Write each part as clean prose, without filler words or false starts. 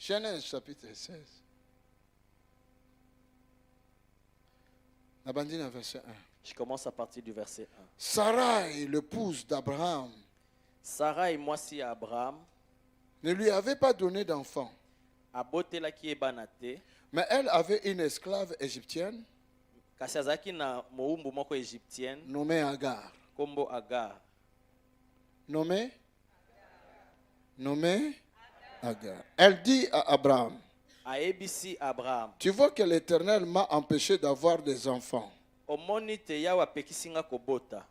Genèse chapitre 16. Abandine verset 1. Je commence à partir du verset 1. Sarai, l'épouse d'Abraham, Sarah et moi si Abraham ne lui avait pas donné d'enfant. abotelaki ebana te, Mais elle avait une esclave égyptienne kasi azalaki na mowumbu moko égyptienne nommée Agar. kombo Agar. Nommée Agar. Elle dit à Abraham, Aebisi Abraham, tu vois que l'Éternel m'a empêché d'avoir des enfants. omoni te Yawe apekisinga kobota.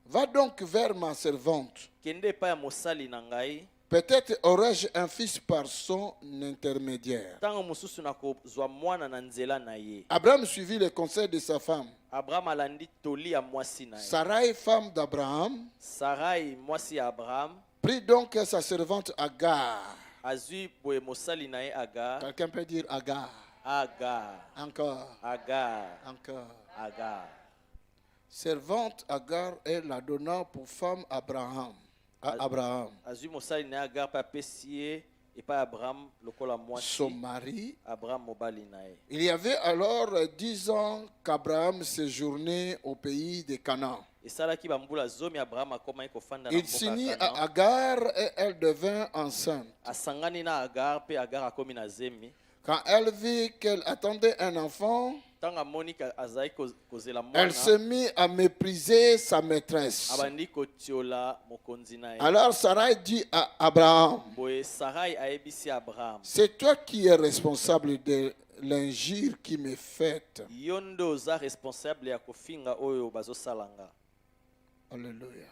Va donc vers ma servante. Kende epai ya mosali na ngai, Peut-être aurais-je un fils par son intermédiaire. ntango mosusu nakozwa mwana na nzela na ye. Abraham suivit les conseils de sa femme. Abraham alandi toli ya mwasi na ye. Sarai, femme d'Abraham, Sarai mwasi ya Abraham prit donc sa servante Agar. azwi boye mosali na ye Agar. Quelqu'un peut dire Agar. Agar, Encore, Agar, encore. Agar. Servante Agar et la donna pour femme Abraham. À Abraham. Azwi mosali na ye Agar mpe apesi ye epai ya Abraham lokola Son mwasi. mari. Abraham mobali na ye. Il y avait alors 10 ans qu'Abraham séjournait au pays de Canaan. Esalaki bambula zomi Abraham akomaki kofanda na Il mboka s'unit ya à Canaan. Agar et elle devint enceinte. Asangani na Agar mpe Agar akomi na zemi. Quand elle vit qu'elle attendait un enfant, Ntango amoni azali kozela elle mwana, se mit à mépriser sa maîtresse. abandi kotiola mokonzi na ye. Alors Sarai dit à Abraham, Boye Sarai ayebisi Abraham, c'est toi qui es responsable de l'injure qui m'est faite. yo nde oza responsable ya kofinga oyo bazosalanga. Alléluia.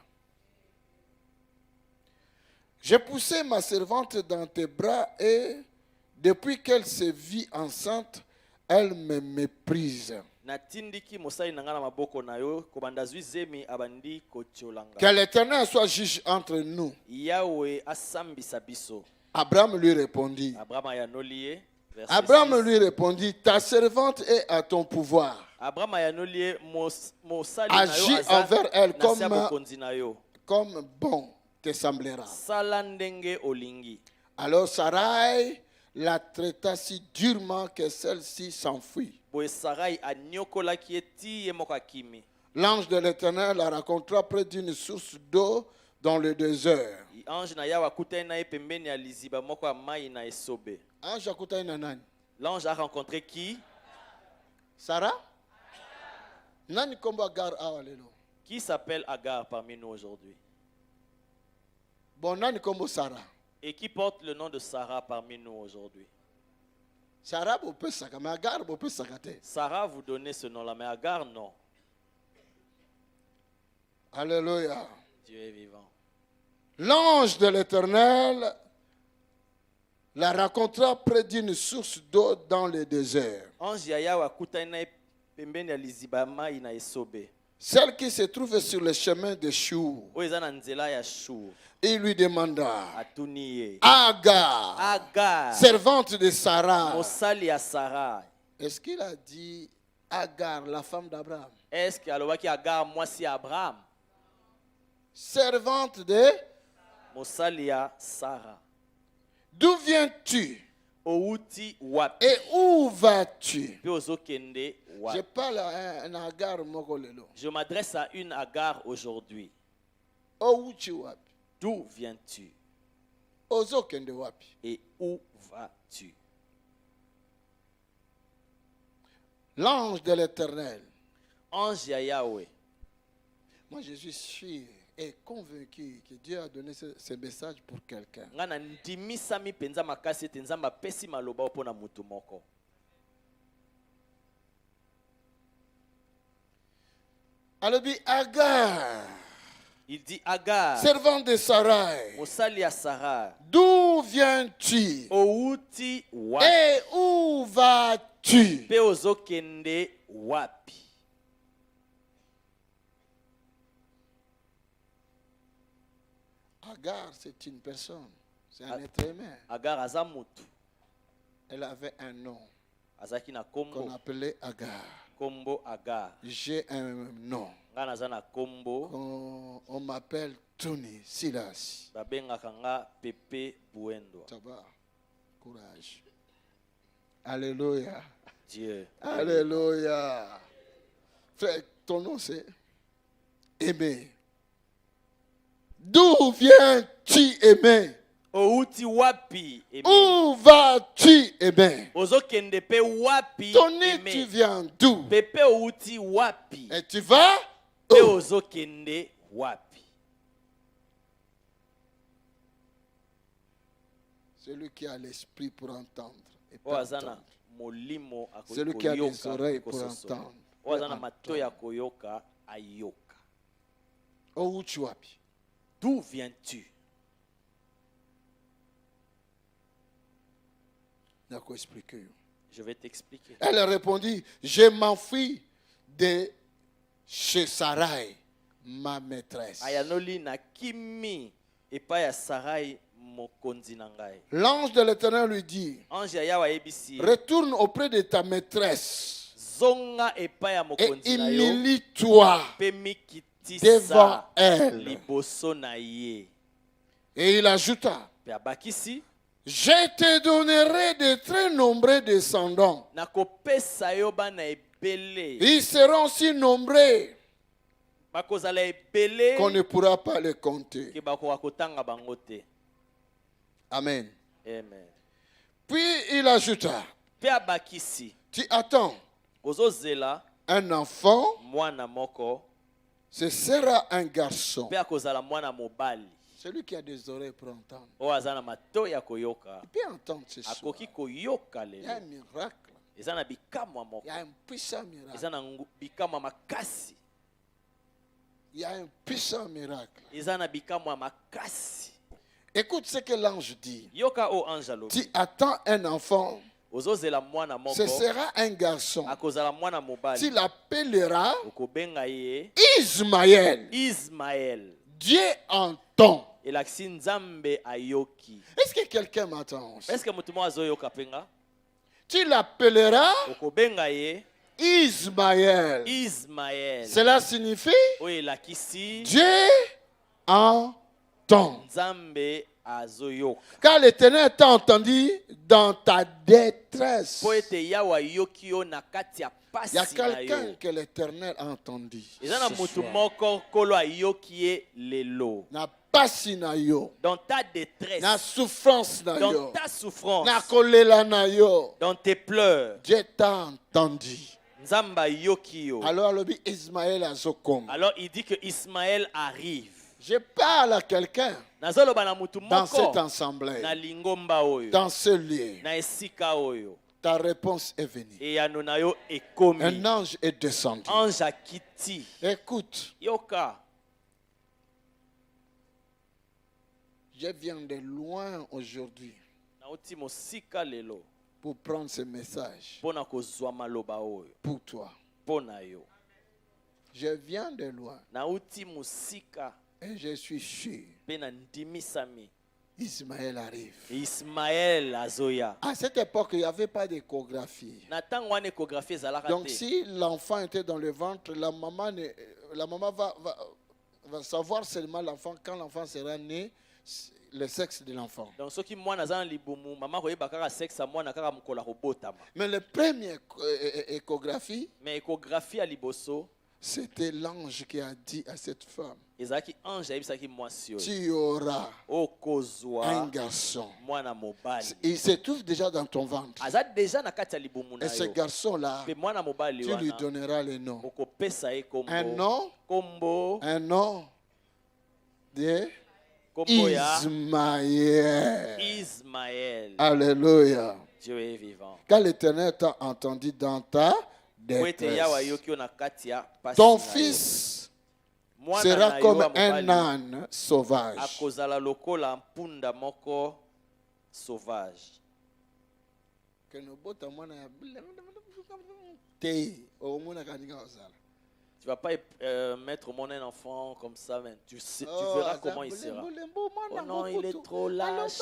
J'ai poussé ma servante dans tes bras et depuis qu'elle se vit enceinte, elle me méprise. Natindiki mosali na nga na maboko na yo, kobanda zwi zemi abandi kotiolanga. Que l'Éternel soit juge entre nous. Yawe asambisa biso. Abraham lui répondit. Abraham ayanoli ye. Verset Abraham 6. lui répondit, ta servante est à ton pouvoir. Abraham ayanoli ye, mosali na yo Agis aza envers elle na se ya bokonzi na yo. comme bon te semblera. Sala ndenge olingi. Alors Sarai la traita si durement que celle-ci s'enfuit. Boye Sarai anyokolaki ye ti ye moko akimi. L'ange de l'Éternel la rencontra près d'une source d'eau dans le désert. Ange na Yawe akutani na ye pembeni ya liziba moko ya mai na esobe. Ange akutani na nani? L'ange a rencontré qui? Sarah? Nani kombo Agar awa lelo? Qui s'appelle Agar parmi nous aujourd'hui? Bon, nani kombo Sarah? Et qui porte le nom de Sarah parmi nous aujourd'hui? Sarah bope saka, mais Agar bope sakate. Sarah, vous donnez ce nom-là, mais Agar, non. Alléluia. Dieu est vivant. L'ange de l'Éternel la rencontra près d'une source d'eau dans le désert. Ange ya Yawe akutani na ye pembeni ya liziba ya mai na esobe. Celle qui se trouve sur le chemin de Chou. Oyo eza na nzela ya Shur. Il lui demanda, Atuni ye. Agar, Agar, servante de Sarah. mosali ya Sarah. Est-ce qu'il a dit Agar, la femme d'Abraham? Est-ce que alobaki Agar mwasi ya Abraham? Servante de... Mosali ya Sarah. D'où viens-tu? Outi wapi? Et où vas-tu? Pe ozokende Je wapi? parle à un Agar Mogolelo. Je m'adresse à une Agar aujourd'hui. Oh, uchi wapi? D'où viens-tu? Ozo kende wapi? Et où vas-tu? L'ange de l'Éternel. Ange ya Yahweh. Moi, je suis sûr et convaincu que Dieu a donné ce message pour quelqu'un. Ngana ndimisami penza makasi ete Nzambe apesi maloba oyo mpona mutu moko. Alobi Agar, Il dit Agar, servante de Sarai, mosali ya Sarah. d'où viens-tu? Outi wapi? Et où vas-tu? Pe ozokende wapi? Agar, c'est une personne, c'est un être humain. Agar aza mutu. Elle avait un nom Azaki na qu'on kombo. appelait Agar. Kombo Agar. J'ai un nom. Nga naza na kombo. On m'appelle Tony Silas. Babengaka nga Pepe Buendo. Ça va? courage. Alléluia. Dieu. Alléluia. Frère, ton nom c'est Aimé. D'où viens-tu, Aimé? Outi wapi aimé. Où vas-tu, Aimé? Ozokende pe wapi Tony, tu aimé. viens d'où? Pepe outi wapi. Et tu vas Pe où? ozokende wapi. Celui qui a l'esprit pour entendre. Et O pas azana entendre. molimo akoki Celui qui a les koyoka oreilles pour kososola. entendre. O azana matoya koyoka ayoka. Oh, où tu vas? D'où viens-tu? D'accord, expliquez. Je vais t'expliquer. Elle répondit, je m'enfuis de chez Sarai, ma maîtresse. Ayanoli na kimi epai ya Sarai mokonzi na ngai. L'ange de l'Éternel lui dit, Ange ya Yawe ayebisi ye, retourne auprès de ta maîtresse zonga epai ya et mokonzi na yo humilie-toi mpe devant mikitisa elle. liboso na ye. Et il ajouta, Mpe abakisi, je te donnerai de très nombreux descendants. nakopesa yo bana ebele, Ils seront si nombreux bakozala ebele qu'on ne pourra pas les compter. ke bakoka kotanga bango te. Amen. Amen. Puis il ajouta, Mpe abakisi, tu attends kozozela un enfant, mwana moko ce sera un garçon. mpe akozala mwana mobali Celui qui a des oreilles pour entendre. oyo aza na matoi ya koyoka Il peut entendre ce soir. akoki koyoka Il y a un lelo. miracle. Eza na bikamwa Il moko, y a un puissant miracle. eza na bikamwa makasi, Il y a un puissant miracle. eza na bikamwa makasi. Écoute ce que l'ange dit. Yoka o ange alobi, Tu attends un enfant, ozozela mwana ce moko sera un garçon. akozala mwana Tu mobali, l'appelleras okobenga ye Ismaël. Ismael. Dieu entend. Elakisi nzambe ayoki. Est-ce que quelqu'un m'attend aussi? Est-ce que mutu moko azoyoka mpenga? Tu l'appelleras Okobenga ye Ismaël. Ismael. Cela signifie Oyo elakisi Dieu entend. nzambe azoyoka. Car l'Éternel t'a entendu dans ta détresse. Po ete Yawe ayoki yo na kati ya Il y a pasi na quelqu'un yo. que l'Éternel a entendu. Eza na ce mutu soir. moko kolo ayoki ye lelo. Na pasi na yo. Dans ta détresse, Na souffrance na dans yo. ta souffrance, Na kolela na yo. dans tes pleurs, Dieu t'a entendu. nzambe ayoki yo. Alors alobi Ismaël azokoma. Alors il dit que Ismaël arrive. Je parle à quelqu'un Nazoloba na mutu dans cette moko assemblée, na lingomba oyo, dans ce lieu. na esika oyo. Ta réponse est venue. Eyano na yo ekomi. Un ange est descendu. Ange akiti. Écoute, Yoka, je viens de loin aujourd'hui nauti mosika lelo pour prendre ce message mpona kozwa maloba oyo pour toi. mpona yo. Je viens de loin Nauti mosika et je suis sûr mpe na ndimisami. Ismaël arrive. Ismaël azoya. À cette époque, il n'y avait pas d'échographie. Na ntango wana échographie ezalaka Donc te. si l'enfant était dans le ventre, la maman va savoir seulement l'enfant quand l'enfant sera né, le sexe de l'enfant. Donc soki mwana aza na libumu mama koyeba kaka sexe ya mwana kaka mokolo akobotama. Mais la première échographie, Mais échographie ya liboso c'était l'ange qui a dit à cette femme, ezalaki ange ayebisaki mwasi oyo tu auras un okozwa garçon. mwana mobali. Il se trouve déjà dans ton ventre. Aza déjà na kati ya libumu na Et ce yo. garçon-là, Mpe mwana mobali tu lui wana donneras le nom. okopesa ye Un nom, kombo de kombo ya Ismaël. Ismaël. Alléluia. Dieu est vivant. Car l'Éternel t'a entendu dans ta Po ete Yawe détresse. ayoki yo na kati ya pasi Ton na yo. fils Mwana sera na yo comme ya un mobali âne sauvage. akozala lokola mpunda moko sauvage. Que nos bota mwana ya te omona kaninga osala. Tu vas pas mettre mon un enfant comme ça, mais tu Oh, verras comment il sera. Oh non, il est trop lâche,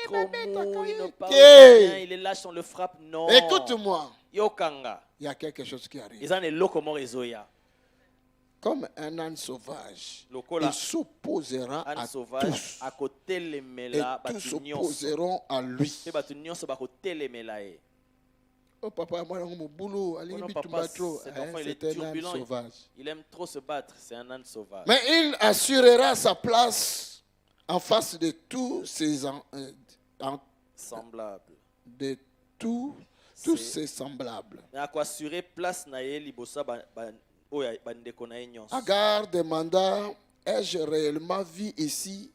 trop mou, il ne parle Hey. pas bien, il est lâche, on le frappe. Non. Écoute-moi, Yokanga. il y a quelque chose qui arrive. Ils ont les locaux ezoya. comme un âne sauvage. Lokola Il s'opposera âne à sauvage tous. Et akotelemela tous batu nyonso. s'opposeront à lui. Pe batu nyonso bakotelemela ye. Oh papa, moi, mon boulot, Oh allez, non, vite, papa, trop. cet enfant, il est C'est un âne turbulent. sauvage. Il aime trop se battre. C'est un âne sauvage. Mais il assurera sa place en face de tous ses Semblable. de tous ses semblables. Mais à quoi assurer place na ye libosa oya bandeko na ye nyonso. Agar demanda, ai-je réellement vu ici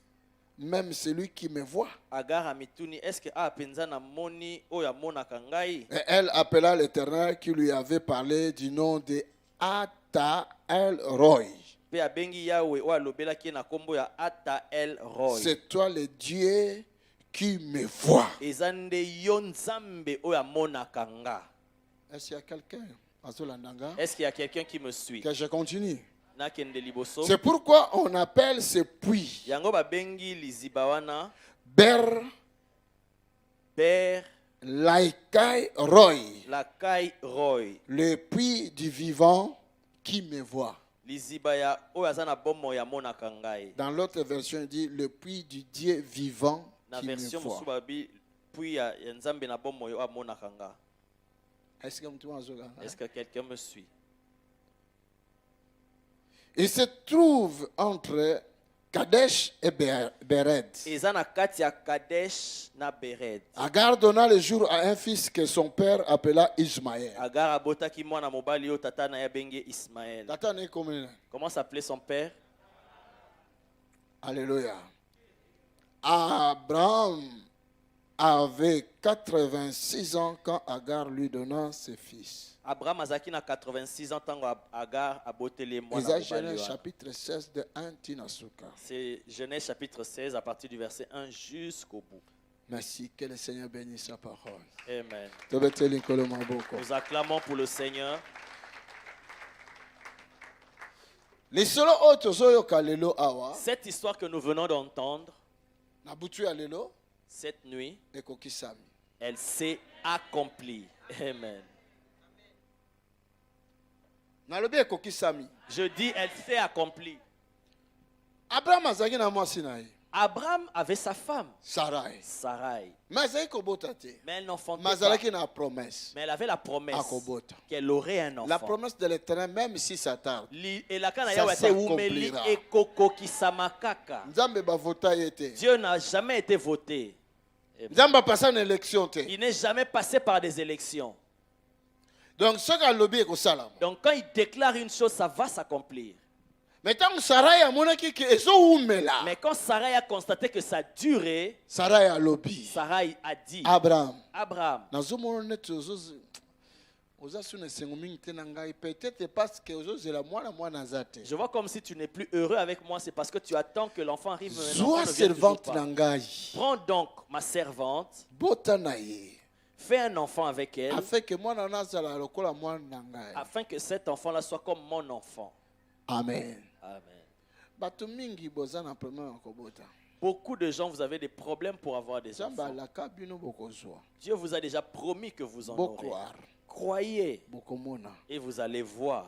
même celui qui me voit? Agar amituni, est-ce que penza na moni oya mona kangai? Et elle appela l'Éternel qui lui avait parlé du nom de Ata El Roy. Pe abengi Yahweh oya lobela ki na kombo ya Ata El Roy. C'est toi le Dieu qui me voit. Ezande yo nzambe oya mona kanga. Est-ce qu'il y a quelqu'un? Est-ce qu'il y a quelqu'un qui me suit? Que je continue. Nakende liboso. C'est pourquoi on appelle ce puits Yango babengi lizibawana Ber Laikai Roy, Lakai Roy. le puits du vivant qui me voit. Lizibaya oyazana bomo ya mona kangai. Dans l'autre version, il dit le puits du Dieu vivant Na qui me version voit. musubabi puis ya nzambe na bomo yo amona kanga. Est-ce Est-ce que quelqu'un me suit? Il se trouve entre Kadesh et Bered. Ezana kati ya Kadesh na Bered. Agar donna le jour à un fils que son père appela Ismaël. Agar abotaki mwana mobali yo tata na ya benge Ismaël. Comment Comment s'appelait son père? Alléluia. Abraham avait 86 ans quand Agar lui donna ses fils. Abraham azaki na 86 ans tango Agar abotele mwana Isaïe mobali Genèse wa. chapitre 16 de 1 Tinasuka. C'est Genèse chapitre 16 à partir du verset 1 jusqu'au bout. Merci, que le Seigneur bénisse sa parole. Amen. Nous acclamons pour le Seigneur. Les solo autres zoyoka lelo awa Cette histoire que nous venons d'entendre, na butu ya lelo cette nuit, ekokisami. elle s'est accomplie. Amen. Nalobi ekokisami. Je dis, elle s'est accomplie. Abraham azaki na mwasi na ye. Abraham avait sa femme, Sarai. Sarai. Mais azaki kobota te. Mais elle n'enfantait Mais pas. azalaki na promesse. Mais elle avait la promesse Akobota. qu'elle aurait un enfant. La promesse de l'Éternel, même si ça tarde. Et la kana Ça yawe ate umeli s'accomplira. ekoko kisamakaka. Nzambe bavota ye te. Dieu n'a jamais été voté. Nzambe apasa na élection te. Il n'est jamais passé par des élections. Donc soki alobi ekosalama. Donc quand il déclare une chose, ça va s'accomplir. Mais tant que Sarai amonaki ke ezoumela. Mais quand Sarai a constaté que ça durait, Sarai alobi. Sarai a dit, Abraham. Abraham, Nazomona neti ozasuna esengo mingi te na ngai. Peut-être parce que ozozela mwana azate. je vois comme si tu n'es plus heureux avec moi, c'est parce que tu attends que l'enfant arrive. Mais l'enfant Zwa ne vient toujours servante pas. na ngai. Prends donc ma servante, Bota na ye. fais un enfant avec elle, Afin que mwana nazala lokola mwana na ngai. afin que cet enfant-là soit comme mon enfant. Amen. Amen. Bato mingi boza na problème ya kobota. Beaucoup de gens, vous avez des problèmes pour avoir des Nzambe enfants. alaka bino bokozwa. Dieu vous a déjà promis que vous en aurez. Bokoar. Croyez Bokomona. et vous allez voir.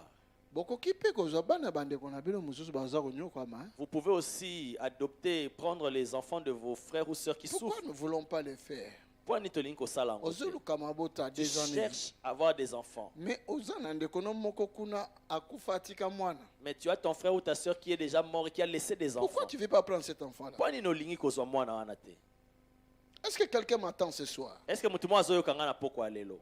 Bokoki pe kozwa bana bandeko na bino mosusu baza konyokama. Vous pouvez aussi adopter, prendre les enfants de vos frères ou sœurs qui Pourquoi souffrent. nous ne voulons pas le faire? Pour Nitolinko Salango. Ozoluka mabota Tu des années. cherches à avoir des enfants. Mais ozana ndeko no moko kuna akufa atika mwana. Mais tu as ton frère ou ta sœur qui est déjà mort et qui a laissé des enfants. Pourquoi tu ne veux pas prendre cet enfant-là? Pourquoi Ninolingi kozwa mwana wana te? Est-ce que quelqu'un m'attend ce soir? Est-ce que mutu mwazo yokanga na poko alelo?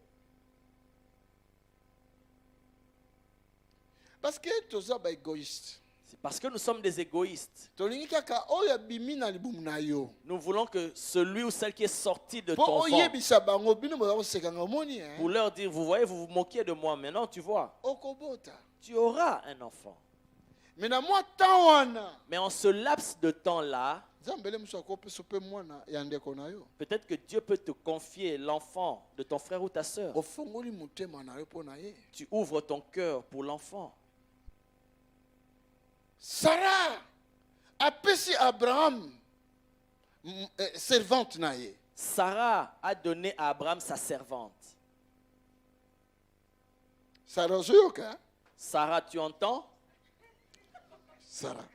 Parce que toza ba égoïste. C'est parce que nous sommes des égoïstes. Tolingi kaka oya bimi na libumu na yo. Nous voulons que celui ou celle qui est sorti de Po ton ventre, oyebisa bango bino mo sekanga moni pour leur dire, vous voyez, vous vous moquez de moi. Maintenant, tu vois, okobota. tu auras un enfant. Mais na moi temps wana. Mais en ce laps de temps-là, Zambele muso akopesa pe mwana ya ndeko na yo. peut-être que Dieu peut te confier l'enfant de ton frère ou ta sœur. Ofongoli mutema na yo po na ye. Tu ouvres ton cœur pour l'enfant. Sarah apesi Abraham servante na ye. Sarah a donné à Abraham sa servante. Sarah ozoyoka? Sarah, tu entends? Sarah.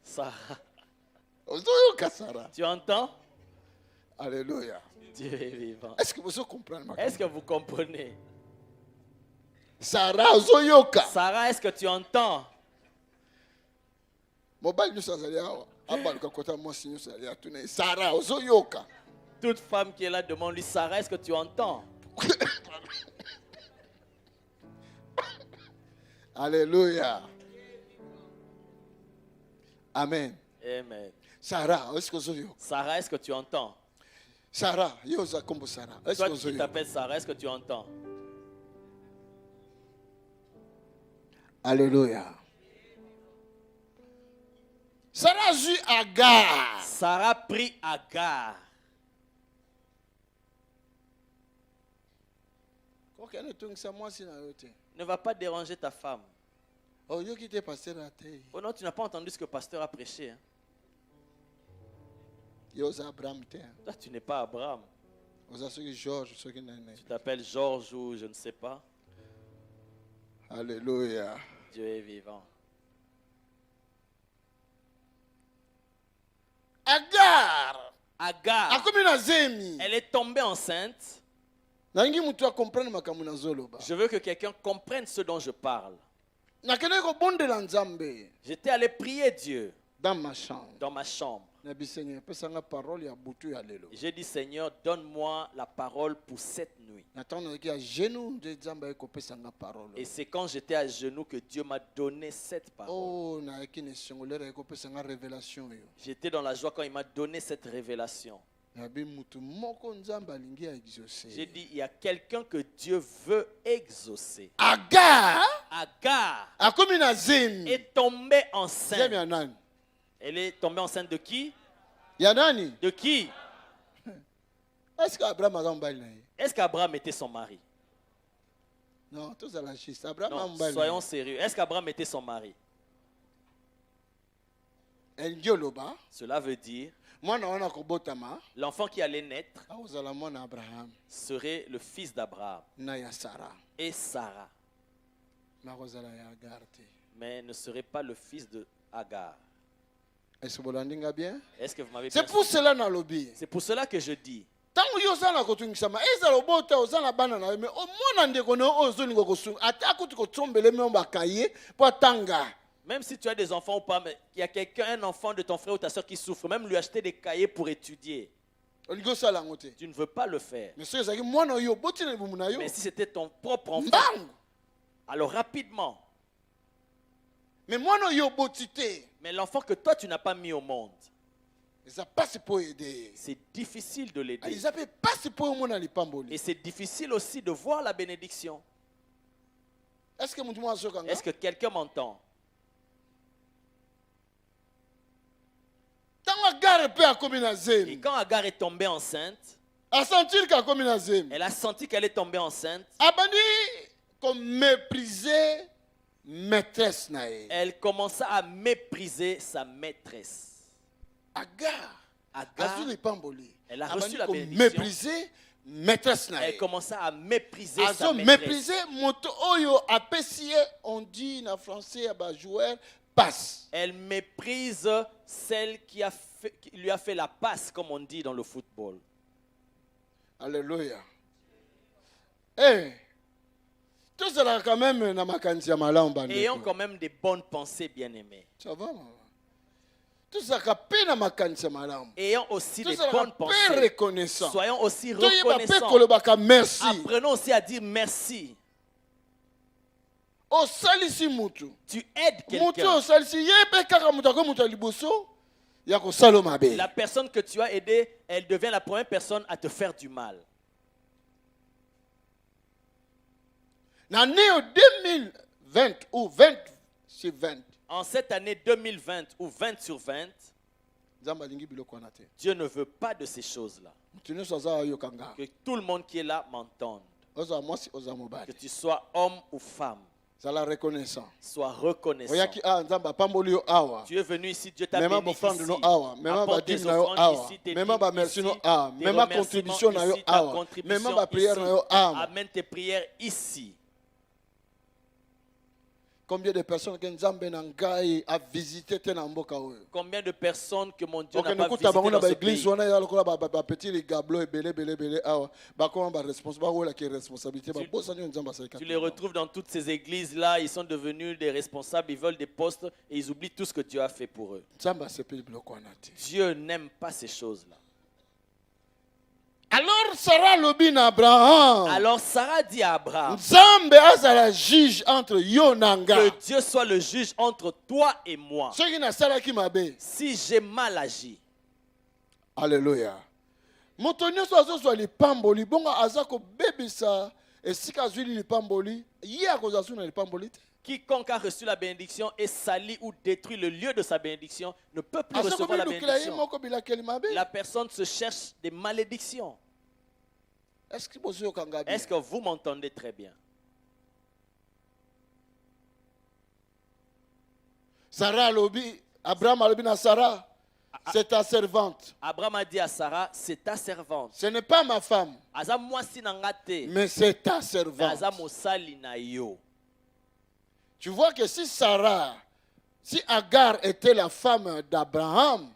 Sarah. Ozoyoka Sarah. Tu entends? Alléluia. Dieu est vivant. Est-ce que vous comprenez? Est-ce que vous comprenez? Sarah ozoyoka. Sarah, est-ce que tu entends? Mobile nous azali awa. Abaluka kota mwasi nous azali atune. Sarah ozoyoka. Toute femme qui est là demande-lui, Sarah, est-ce que tu entends? Alléluia. Amen. Amen. Sarah, est-ce que ozoyoka? Sarah, est-ce que tu entends? Sarah, yoza kombo Sarah. Est-ce Toi que qui ozoyoka? t'appelles Sarah, est-ce que tu entends? Alléluia. Sarah ju Agar. Sarah prit Agar. Ne va pas déranger ta femme. Oh, yo qui t'es pasteur à terre. Oh non, tu n'as pas entendu ce que le pasteur a prêché. Hein? Yoza Abraham terre. Toi, tu n'es pas Abraham. Oza soki George, soki nene. Tu t'appelles Georges ou je ne sais pas. Alléluia. Dieu est vivant. Agar. Agar. Akomi na zemi. Elle est tombée enceinte. Nangi mutu a comprendre makambo na zoloba. Je veux que quelqu'un comprenne ce dont je parle. Nakene ko bondela nzambe. J'étais allé prier Dieu Dans ma chambre. dans ma chambre. Na bisenye pesa nga parole ya butu ya lelo. J'ai dit, Seigneur, donne-moi la parole pour cette nuit. Natanda ki ya genou nde nzambe ko pesa nga parole. Et c'est quand j'étais à genoux que Dieu m'a donné cette parole. Oh, na ekine songolera ko pesa nga révélation yo. J'étais dans la joie quand il m'a donné cette révélation. Nabi mutu moko nzambe alingi ya exaucer. J'ai dit, il y a quelqu'un que Dieu veut exaucer. Agar Agar akomi na zemi. est tombée Zemi enceinte. ya nani? Elle est tombée enceinte de qui? Ya nani? De qui? Est-ce que Abraham a mbali na ye? Est-ce qu'Abraham était son mari? Non, tous à la chiste. Abraham a Non, mbali. soyons sérieux. Est-ce qu'Abraham était son mari? Endioloba. Cela veut dire, Mwana wana kobotama. l'enfant qui allait naître Aozala mwana Abraham. serait le fils d'Abraham Na ya Sarah. et Sarah, Makozala ya Agar te. mais ne serait pas le fils de Agar. Est-ce que vous l'entendez bien? Est-ce que vous m'avez C'est bien pour suivi? cela na lobby. C'est pour cela que je dis, Tango yo sana kotungisama. Eza lobota ozana bana na mais o mwana ndeko no ozolingo kosunga. Ata akuti kotombele me mbakaye po tanga. même si tu as des enfants ou pas, mais il y a quelqu'un, un enfant de ton frère ou ta soeur qui souffre, même lui acheter des cahiers pour étudier, Olingo sala ngote. tu ne veux pas le faire. Mais so ezaki mwana yo botina libumu na yo. Mais si c'était ton propre enfant, Mbangu. alors rapidement, Mais mwana yo botité. mais l'enfant que toi tu n'as pas mis au monde, Eza passe pour aider. c'est difficile de l'aider. Ils appellent passe pour mwana lipamboli. Et c'est difficile aussi de voir la bénédiction. Est-ce que mutu mwa sokanga? Est-ce que quelqu'un m'entend? Tango Agar pe akomi na Et zemi. quand Agar est tombée enceinte, A sentir ka akomi na zemi. elle a senti qu'elle est tombée enceinte. Abandi comme mépriser maîtresse na ye. Elle commença à mépriser sa maîtresse. Agar. Agar, Azuli lipamboli. elle a reçu Abandi la comme bénédiction. mépriser maîtresse na Elle ye. commença à mépriser sa Azo maîtresse. mépriser moto oyo apesi ye, on dit na français aba joueur passe. Elle méprise celle qui lui a fait la passe, comme on dit dans le football. Alléluia. Eh. Tout ça quand même na makanisi ya malamu bandeko. Ayons quand même des bonnes pensées, bien-aimés. Ça va maman. Tout ça pe na makanisi ya malamu. Ayons aussi Tout des ça bonnes pe pensées. reconnaissant. Soyons aussi Toyeba pe reconnaissants. kolobaka merci. Apprenons aussi à dire merci. Osalisi mutu. Tu aides Mutu quelqu'un. osalisi ye pe kaka mutu ko mutu liboso ya ko salo mabe. La personne que tu as aidée, elle devient la première personne à te faire du mal. Na neo 2020 ou 20 sur 20. En cette année 2020 ou 20 sur 20, Nzamba lingi biloko na te. Dieu ne veut pas de ces choses-là. Mutu ne soza yo kanga. Que tout le monde qui est là m'entende. Oza mwasi oza Que mobali. tu sois homme ou femme, Zala reconnaissant. sois reconnaissant. Oyaki nzamba pamboli yo awa. Tu es venu ici, Dieu t'a Même béni ba offrande ici. no awa, même ba Apporte tes dîme na yo offrandes awa, ici, tes même ba dîmes merci no ici, awa, tes même ba remerciements contribution na yo ici, ta awa, contribution même ba prière ici. na yo awa. Amène tes prières ici. Combien de personnes que Nzambe Nangai a visité Tenamboka? Combien de personnes que mon Dieu n'a Ok, pas nous visité avons dans ce l'église, pays? on a un petit gablo et belé. Comment on responsabilité? Tu les retrouves dans toutes ces églises-là, ils sont devenus des responsables, ils veulent des postes et ils oublient tout ce que Dieu a fait pour eux. Dieu n'aime pas ces choses-là. Alors Sarah lobin Abraham. Alors Sarah dit à Abraham Nzambe azala juge entre yo nanga. que Dieu soit le juge entre toi et moi. Si j'ai mal agi. Alléluia. Moto nyonso azozwa lipamboli bongo azako bebisa esika azwi lipamboli ye akozwa na lipamboli te. Quiconque a reçu la bénédiction et sali ou détruit le lieu de sa bénédiction ne peut plus recevoir la bénédiction. La personne se cherche des malédictions. Est-ce que vous m'entendez très bien? Sarah lobi, Abraham a lobi na Sarah, c'est ta servante. Abraham a dit à Sarah, c'est ta servante. Ce n'est pas ma femme, mais c'est ta servante. Tu vois que si Agar était la femme d'Abraham,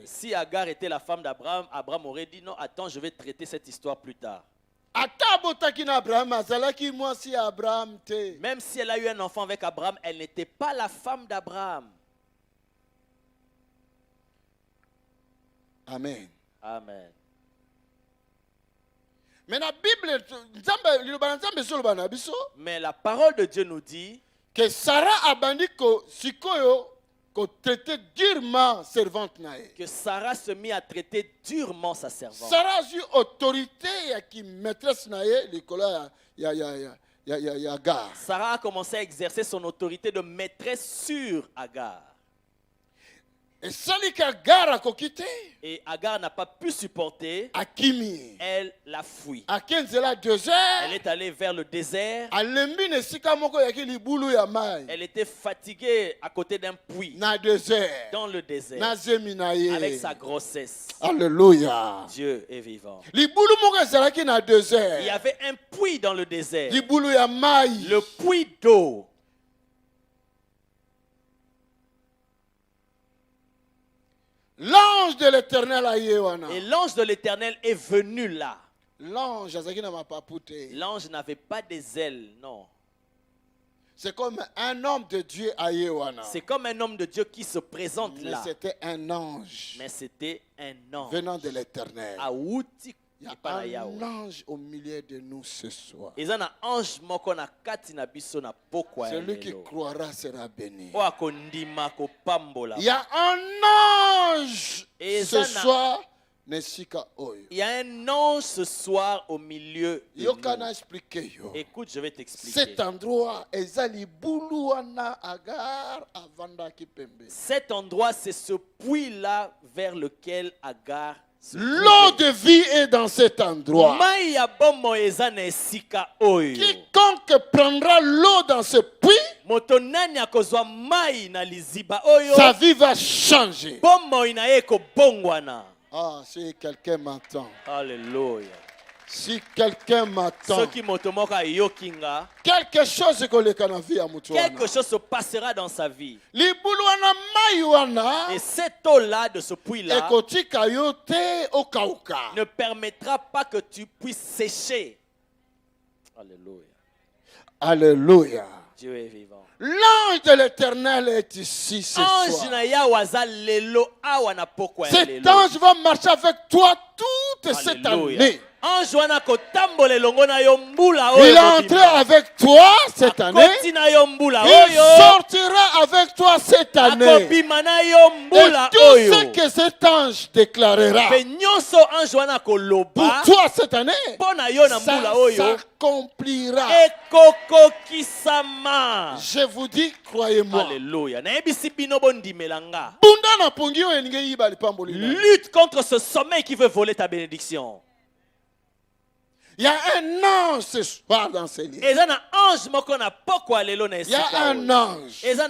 si Agar était la femme d'Abraham, Abraham aurait dit non, attends, je vais traiter cette histoire plus tard. Même si elle a eu un enfant avec Abraham, elle n'était pas la femme d'Abraham. Amen. Amen. Mais la parole de Dieu nous dit que Sarah a bandi ko sikoyo ko traiter durement servante nae. Que Sarah se mit à traiter durement sa servante. Sarah a eu autorité ya ki maîtresse nae likola ya Agar. Sarah a commencé à exercer son autorité de maîtresse sur Agar. Et Agar n'a pas pu supporter. Elle l'a fui. Elle est allée vers le désert. Elle était fatiguée à côté d'un puits. Dans le désert. Avec sa grossesse. Alléluia. Dieu est vivant. Il y avait un puits dans le désert. Le puits d'eau. L'ange de l'Éternel a Et l'ange de l'Éternel est venu là. L'ange n'avait pas des ailes, non. C'est comme un homme de Dieu à Yewana. C'est comme un homme de Dieu qui se présente là. C'était un ange. Mais c'était un ange. Venant de l'Éternel. Il y a un ange au milieu de nous ce soir. Celui qui croira sera béni. Il y a un ange ce soir. Il y a un ange ce soir au milieu de nous. Écoute, je vais t'expliquer. Cet endroit, c'est ce puits-là vers lequel Agar. L'eau de vie est dans cet endroit. Quiconque prendra l'eau dans ce puits, sa vie va changer. Ah, si quelqu'un m'entend. Alléluia. Si quelqu'un m'attend, quelque chose se passera dans sa vie. Et cette eau-là de ce puits-là ne permettra pas que tu puisses sécher. Alléluia. Alléluia. Dieu est vivant. L'ange de l'Éternel est ici ce soir. Cet ange va marcher avec toi toute cette année. Il est entré avec toi cette année. Il sortira avec toi cette année. Et tout ce que cet ange déclarera pour toi cette année, ça s'accomplira. Je vous dis, croyez-moi. Alléluia. Lutte contre ce sommeil qui veut voler ta bénédiction. Il y a un ange ce soir dans ces lieux. Il y a un ange. Il y a un ange. Il y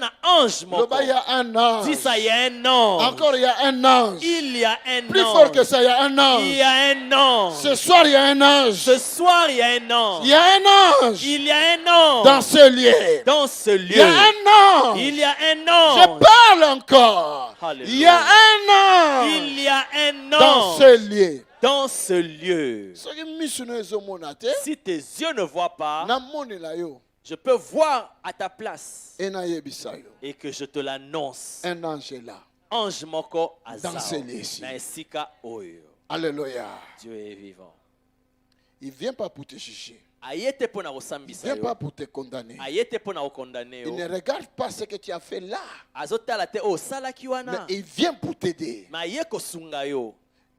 a un ange. Dis ça, il y a un ange. Encore, il y a un ange. Il y a un ange. Plus fort que ça, il y a un ange. Il y a un ange. Ce soir, il y a un ange. Ce soir, il y a un ange. Il y a un ange. Il y a un ange. Dans ce lieu. Dans ce lieu. Il y a un ange. Il y a un ange. Je parle encore. Alléluia. Il y a un ange. Il y a un ange. Dans ce lieu. Dans ce lieu. Si tes yeux ne voient pas, je peux voir à ta place et que je te l'annonce. Un ange est là. Ange moko azao. Dans ce lieu-ci. Na esika oyo. Alléluia. Dieu est vivant. Il ne vient pas pour te juger. Il ne vient pas pour te condamner. Il ne regarde pas ce que tu as fait là. Mais il vient pour t'aider.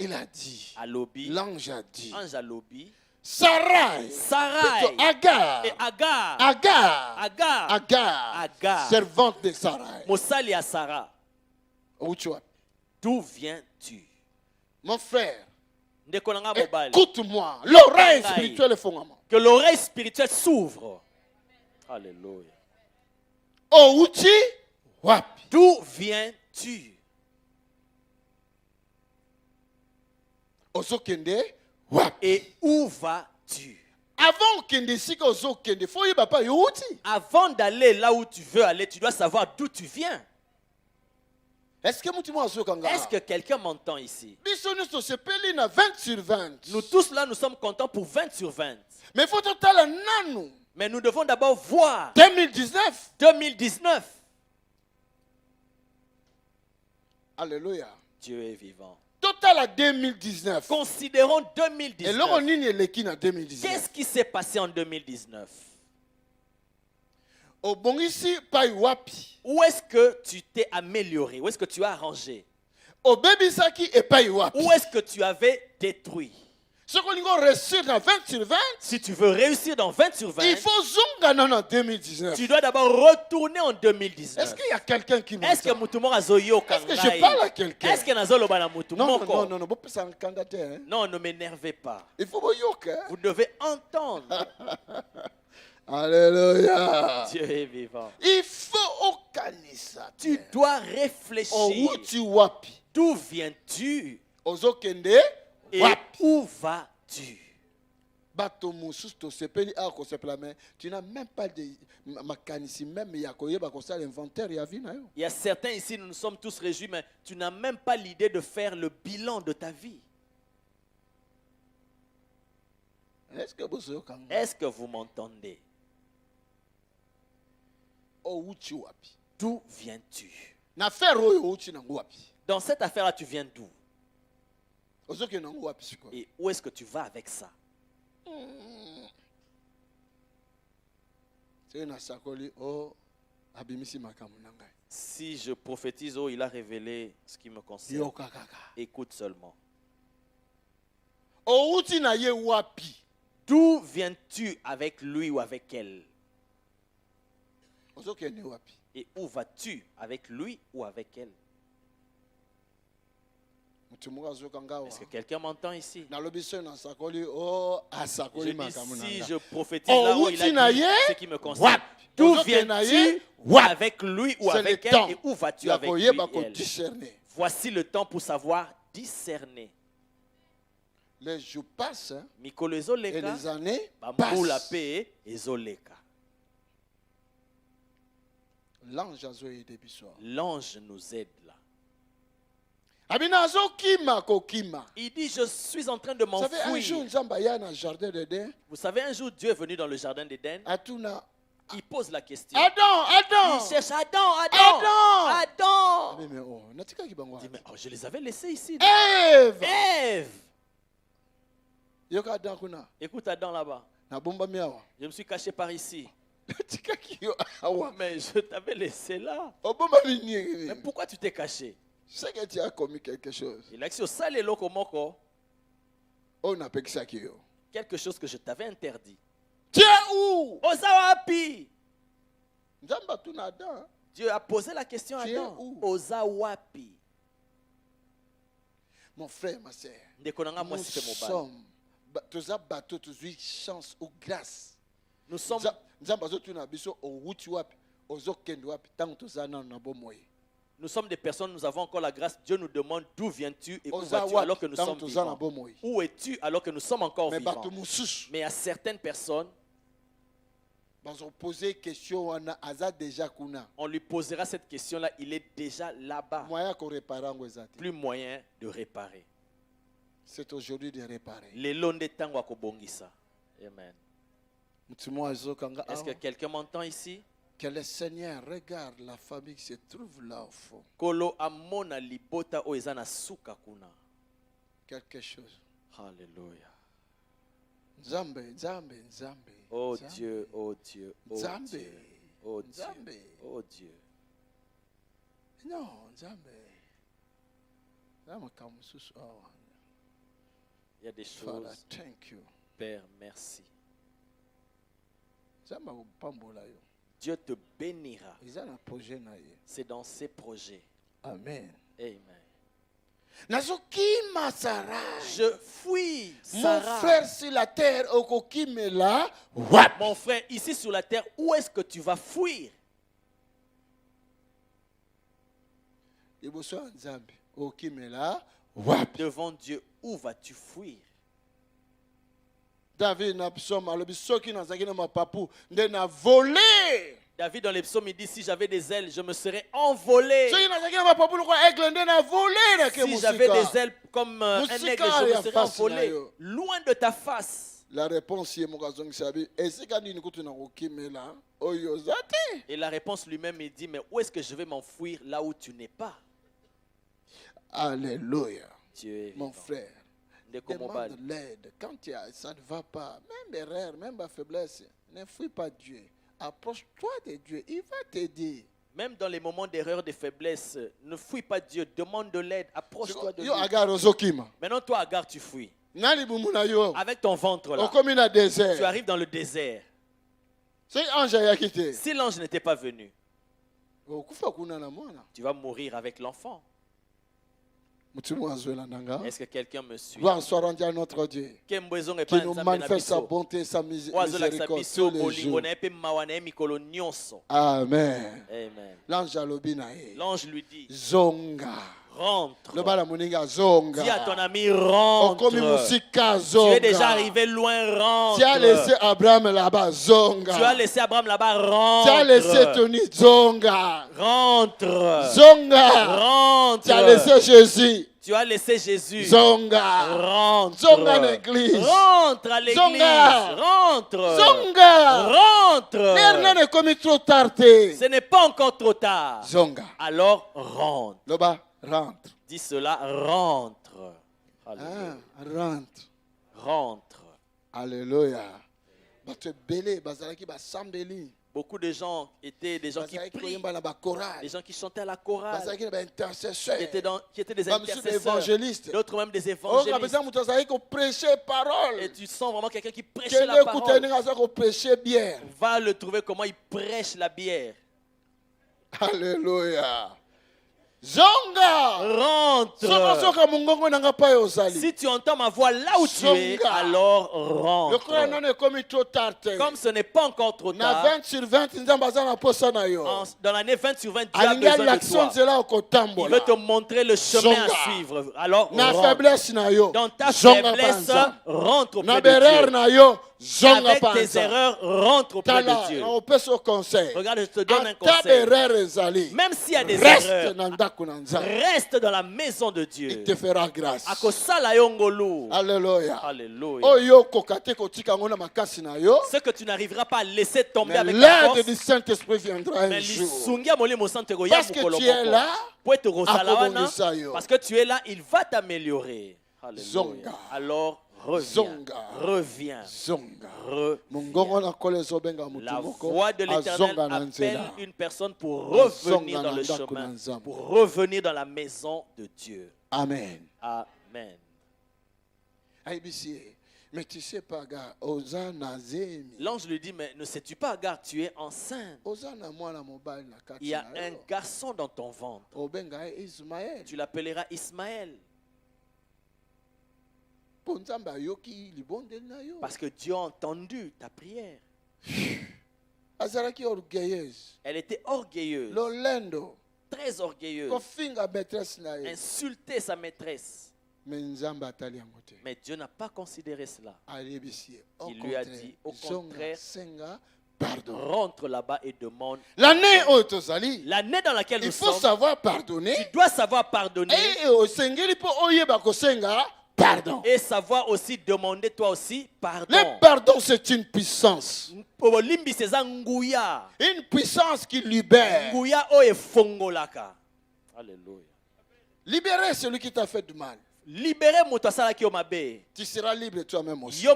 Il a dit, l'ange a dit, Sarai, Agar, servante de Sarai. D'où viens-tu? Mon frère, écoute-moi, l'oreille spirituelle est fondamentaire. Que l'oreille spirituelle s'ouvre. Alléluia. D'où viens-tu? Et où vas-tu? Avant d'aller là où tu veux aller, tu dois savoir d'où tu viens. Est-ce que quelqu'un m'entend ici? Nous tous là, nous sommes contents pour 20 sur 20. Mais nous devons d'abord voir 2019. Alléluia. Dieu est vivant. Total à 2019. Considérons 2019. Qu'est-ce qui s'est passé en 2019? Où est-ce que tu t'es amélioré? Où est-ce que tu as arrangé? Où est-ce que tu avais détruit? Si tu veux réussir dans 20 sur 20, il faut 2019. Tu dois d'abord retourner en 2019. Est-ce qu'il y a quelqu'un qui m'entend? Est-ce que je parle à quelqu'un? Est-ce que non, ne m'énervez pas. Il faut vous devez entendre. Alléluia. Dieu est vivant. Il faut organiser. Tu dois réfléchir. D'où viens-tu? Et où vas-tu? Tu n'as même pas de même il y a certains ici, nous sommes tous réjouis, mais tu n'as même pas l'idée de faire le bilan de ta vie. Est-ce que vous m'entendez? D'où viens-tu? Dans cette affaire-là, tu viens d'où? Et où est-ce que tu vas avec ça? Si je prophétise, oh, il a révélé ce qui me concerne. Écoute seulement. D'où viens-tu avec lui ou avec elle? Et où vas-tu avec lui ou avec elle? Est-ce que quelqu'un m'entend ici? Je dis, si je prophétise là où il a dit ce qui me concerne, d'où viens-tu avec lui ou avec elle, et où vas-tu avec lui et elle? Voici le temps pour savoir discerner. Les jours passent et les années passent. L'ange nous aide là. Il dit, je suis en train de m'enfuir. Vous savez, un jour, Dieu est venu dans le jardin d'Éden. Il pose la question. Il cherche Adam. Il dit, mais je les avais laissés ici. Ève. Écoute Adam là-bas. Je me suis caché par ici. Mais je t'avais laissé là. Mais pourquoi tu t'es caché? C'est que tu as commis quelque chose. Il a dit, quelque chose que je t'avais interdit. Tu es où? Ozawapi. Dieu a posé la question à Adam. Ozawapi. Mon frère, ma soeur, nous sommes chance ou grâce. Nous sommes des personnes, nous avons encore la grâce. Dieu nous demande d'où viens-tu et où vas-tu alors que nous sommes vivants. Où es-tu alors que nous sommes encore vivants. Mais à certaines personnes, on lui posera cette question-là, il est déjà là-bas. Plus moyen de réparer. C'est aujourd'hui de réparer. Amen. Est-ce que quelqu'un m'entend ici? Que le Seigneur regarde la famille qui se trouve là au fond. Quelque chose. Alléluia. Nzambe, Nzambe, Nzambe. Oh Dieu, oh Dieu, oh Nzambe, Dieu, oh Dieu, Nzambe. oh Dieu. Non, Nzambe. Il y a des choses. Father, thank you. Père, merci. Dieu te bénira. C'est dans ses projets. Amen. Amen. Je fuis mon frère sur la terre, mon frère ici sur la terre, où est-ce que tu vas fuir? Devant Dieu, où vas-tu fuir? David dans les psaumes il dit, si j'avais des ailes, je me serais envolé. Si j'avais des ailes comme un aigle, je me serais envolé loin de ta face. La réponse est et la réponse lui-même il dit, mais où est-ce que je vais m'enfuir là où tu n'es pas? Alléluia. Dieu est mon frère. Demande l'aide. Quand ça ne va pas, même erreur, même ma faiblesse, ne fuis pas Dieu. Approche-toi de Dieu, il va t'aider. Même dans les moments d'erreur, de faiblesse, ne fuis pas Dieu, demande de l'aide, approche-toi de Dieu. Maintenant toi, Agar, tu fuis. Avec ton ventre là, tu arrives dans le désert. Si l'ange n'était pas venu, tu vas mourir avec l'enfant. Est-ce que quelqu'un me suit? Gloire soit rendue à notre Dieu qui nous manifeste sa bonté, sa miséricorde tous les jours. Amen. Amen. L'ange lui dit, Zonga. Rentre. Dis à ton ami, rentre. Tu es déjà arrivé loin, rentre. Tu as laissé Abraham là-bas, Zonga. Tu as laissé Abraham là-bas, rentre. Tu as laissé Tony, Zonga. Rentre. Zonga. Rentre. Tu as laissé Jésus. Tu as laissé Jésus. Zonga. Rentre. Zonga à l'église. Rentre à l'église. Zonga. Rentre. Zonga. Rentre. Ce n'est pas encore trop tard. Zonga. Alors rentre. Loba, rentre. Dis cela, rentre. Alléluia. Rentre. Rentre. Alléluia. Beaucoup de gens étaient des gens qui prient, des gens qui chantaient à la chorale, qui étaient des intercesseurs, d'autres même des évangélistes. Et tu sens vraiment quelqu'un qui prêche la parole. Va le trouver comment il prêche la bière. Alléluia. Zonga. Rentre. Si tu entends ma voix là où tu es, alors rentre. Comme ce n'est pas encore trop tard, dans l'année 20 sur 20, Dieu a besoin de toi. Il veut te montrer le chemin à suivre. Alors rentre. Dans ta faiblesse, rentre auprès de Dieu. Avec tes erreurs, rentre auprès de Dieu. Regarde, je te donne un conseil. Même s'il y a des erreurs, reste dans la maison de Dieu. Il te fera grâce. Alléluia. Alléluia. Ce que tu n'arriveras pas à laisser tomber avec la force, l'aide du Saint-Esprit viendra un jour. Parce que tu es là, parce que tu es là, il va t'améliorer. Alléluia. Alors, reviens. La voix de l'Éternel appelle une personne pour revenir dans le chemin, pour revenir dans la maison de Dieu. Amen. Amen. Mais tu sais pas, Agar, l'ange lui dit, mais ne sais-tu pas, Agar, tu es enceinte. Il y a un garçon dans ton ventre. Tu l'appelleras Ismaël. Parce que Dieu a entendu ta prière. Elle était orgueilleuse. Très orgueilleuse. Insulter sa maîtresse. Mais Dieu n'a pas considéré cela. Il lui a dit, au contraire, rentre là-bas et demande. L'année dans laquelle nous sommes, il faut savoir pardonner. Tu dois savoir pardonner. Pardon. Et savoir aussi demander toi aussi pardon. Le pardon, c'est une puissance. Une puissance qui libère. Alléluia. Libérer celui qui t'a fait du mal. Libérer tu seras libre toi-même aussi.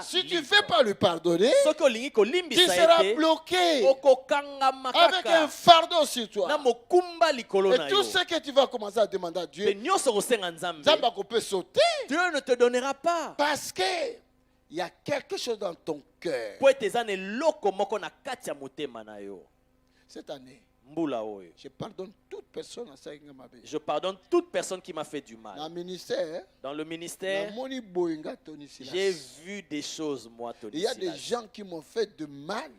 Si tu ne fais pas lui pardonner, tu seras bloqué avec un fardeau sur toi. Et tout ce que tu vas commencer à demander à Dieu, Dieu peut sauter. Dieu ne te donnera pas. Parce que il y a quelque chose dans ton cœur. Cette année, je pardonne toute personne à Saïngamabe. Je pardonne toute personne qui m'a fait du mal. Dans le ministère, j'ai vu des choses, moi, Tony. Il y a des gens qui m'ont fait du mal.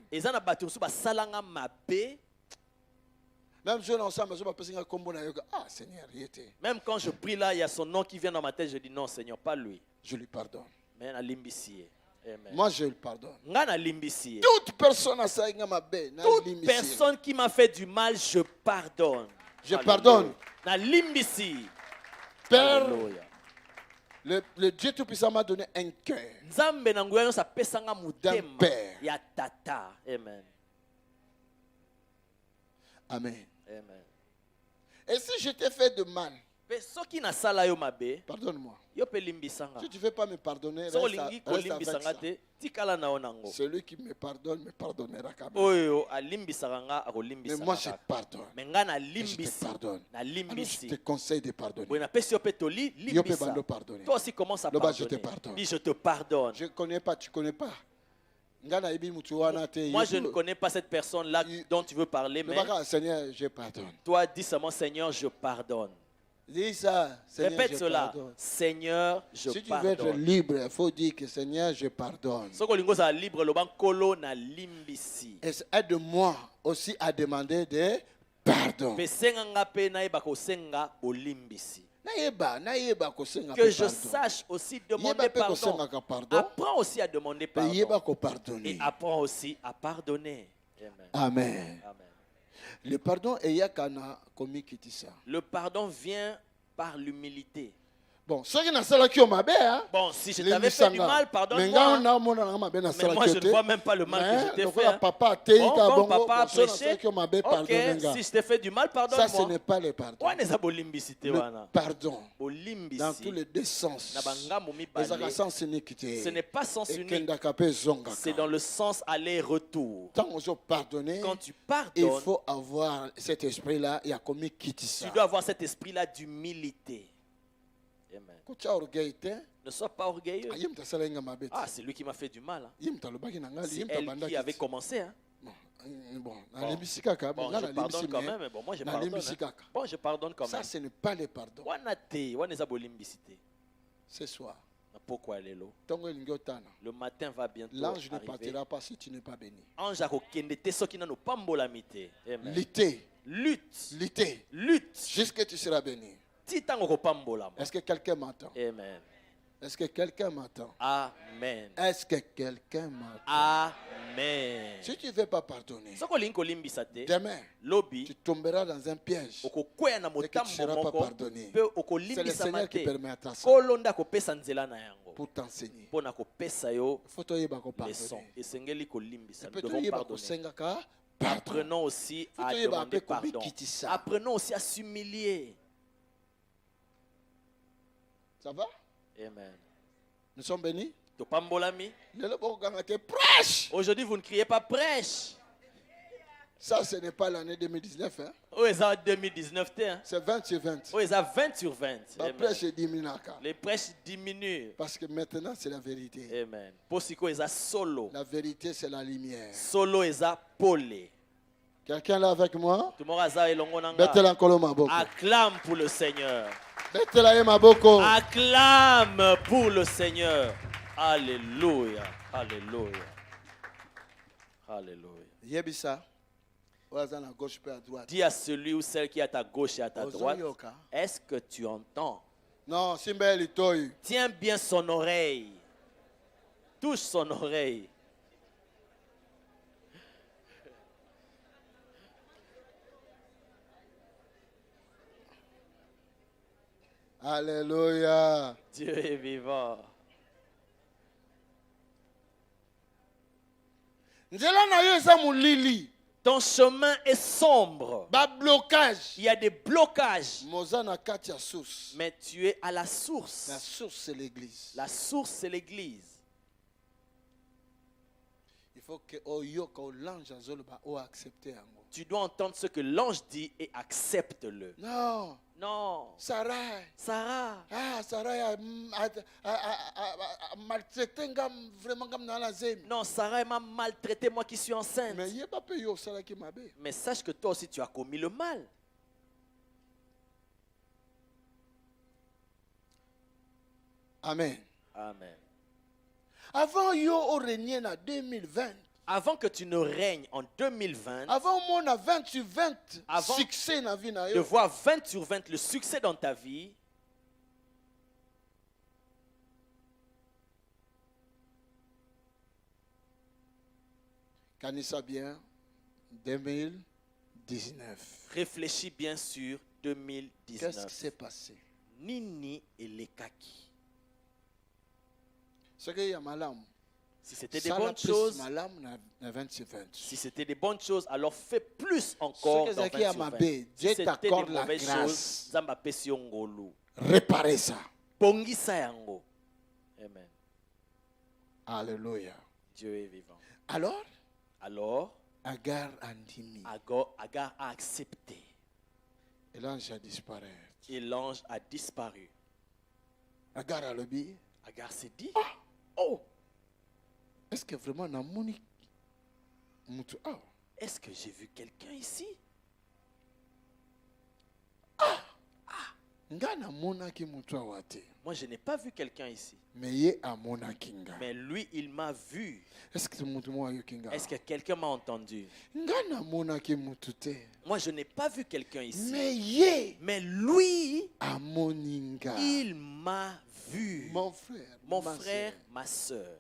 Même quand je prie là, il y a son nom qui vient dans ma tête, je dis non, Seigneur, pas lui. Je lui pardonne. Mais Amen. Moi, je le pardonne. Toute personne qui m'a fait du mal, je pardonne. Je pardonne. Père, le Dieu Tout-Puissant m'a donné un cœur d'un père. Amen. Amen. Et si je t'ai fait de mal, pardonne-moi. Si tu ne veux pas me pardonner, reste avec ça. Celui qui me pardonnera quand même. Mais moi je pardonne. Et je te pardonne. Alors je te conseille de pardonner. Toi aussi commence à pardonner. Je te pardonne. Dis je te pardonne. Je ne connais pas, tu ne connais pas. Moi je ne connais pas cette personne-là dont tu veux parler. Mais Seigneur, je pardonne. Toi dis seulement Seigneur, je pardonne. Dis ça, Seigneur, répète cela. Pardonne. Seigneur, je pardonne. Si tu veux être libre, il faut dire que Seigneur, je pardonne. Aide-moi aussi à demander de pardon. Que je sache aussi demander pardon. Apprends aussi à demander pardon. Et apprends aussi à pardonner. Amen. Amen. Le pardon vient par l'humilité. Bon, si je t'avais fait du mal, pardonne-moi. Mais moi, je ne vois même pas le mal que je t'ai fait. Papa a péché. Ok, si je t'ai fait du mal, pardonne-moi. Ça, ce n'est pas le pardon. Le pardon, dans tous les deux sens. Ce n'est pas sens unique. C'est dans le sens aller-retour. Quand tu pardonnes, il faut avoir cet esprit-là. Tu dois avoir cet esprit-là d'humilité. Amen. Ne sois pas orgueilleux. Ah, c'est lui qui m'a fait du mal. C'est elle qui avait commencé. Hein. Bon, je pardonne quand même, mais bon, moi je pardonne. Hein. Bon, je pardonne quand même. Ça, ce n'est pas le pardon. Ce soir, le matin va bientôt. L'ange ne partira pas si tu n'es pas béni. Lutte. Jusqu'à tu seras béni. Est-ce que quelqu'un m'entend? Amen. Est-ce que quelqu'un m'entend? Amen. Est-ce que quelqu'un m'entend? Amen. Si tu ne veux pas pardonner, demain, tu tomberas dans un piège et que tu ne seras pas pardonné. C'est le Seigneur qui permettra ça pour t'enseigner. Il faut te pardonner. Apprenons aussi à demander pardon. Apprenons aussi à s'humilier. Ça va? Amen. Nous sommes bénis? Prêche! Aujourd'hui, vous ne criez pas prêche. Ça, ce n'est pas l'année 2019. Hein? C'est 2019. C'est 20 sur 20. C'est 20 sur 20. Les prêches diminuent. Parce que maintenant, c'est la vérité. Amen. La vérité, c'est la lumière. Solo eza pole. Quelqu'un là avec moi? Acclame pour le Seigneur. Acclame pour le Seigneur. Alléluia. Alléluia. Alléluia. Dis à celui ou celle qui est à ta gauche et à ta droite, est-ce que tu entends? Non, tiens bien son oreille. Touche son oreille. Alléluia. Dieu est vivant. Ton chemin est sombre. Il y a des blocages. Mais tu es à la source. La source, c'est l'église. La source, c'est l'église. Il faut que l'ange accepte. Tu dois entendre ce que l'ange dit et accepte-le. Non. Non. Sarah. Ah, Sarah a maltraité vraiment comme dans la zème. Non, Sarah m'a maltraité, moi qui suis enceinte. Mais sache que toi aussi tu as commis le mal. Amen. Amen. Avant yo régner en 2020. Avant que tu ne règnes en 2020, avant mon 20 sur 20 avant succès dans vie na yo, de voir 20 sur 20 le succès dans ta vie, kanisa bien 2019. Réfléchis bien sur 2019. Qu'est-ce qui s'est passé? Nini et les kaki. Ce qu'il y a malam. Si c'était des bonnes choses, si c'était des bonnes choses, alors fais plus encore dans 20 sur 20. Dieu t'accorde la grâce. Réparez ça. Amen. Alléluia. Dieu est vivant. Alors, Agar a accepté. Et l'ange a disparu. Et l'ange a disparu. Agar s'est dit, oh! Est-ce que vraiment est-ce que j'ai vu quelqu'un ici? Moi je n'ai pas vu quelqu'un ici. Mais lui il m'a vu. Est-ce que quelqu'un m'a entendu? Moi je n'ai pas vu quelqu'un ici. Mais lui il m'a vu. Mon frère, ma soeur.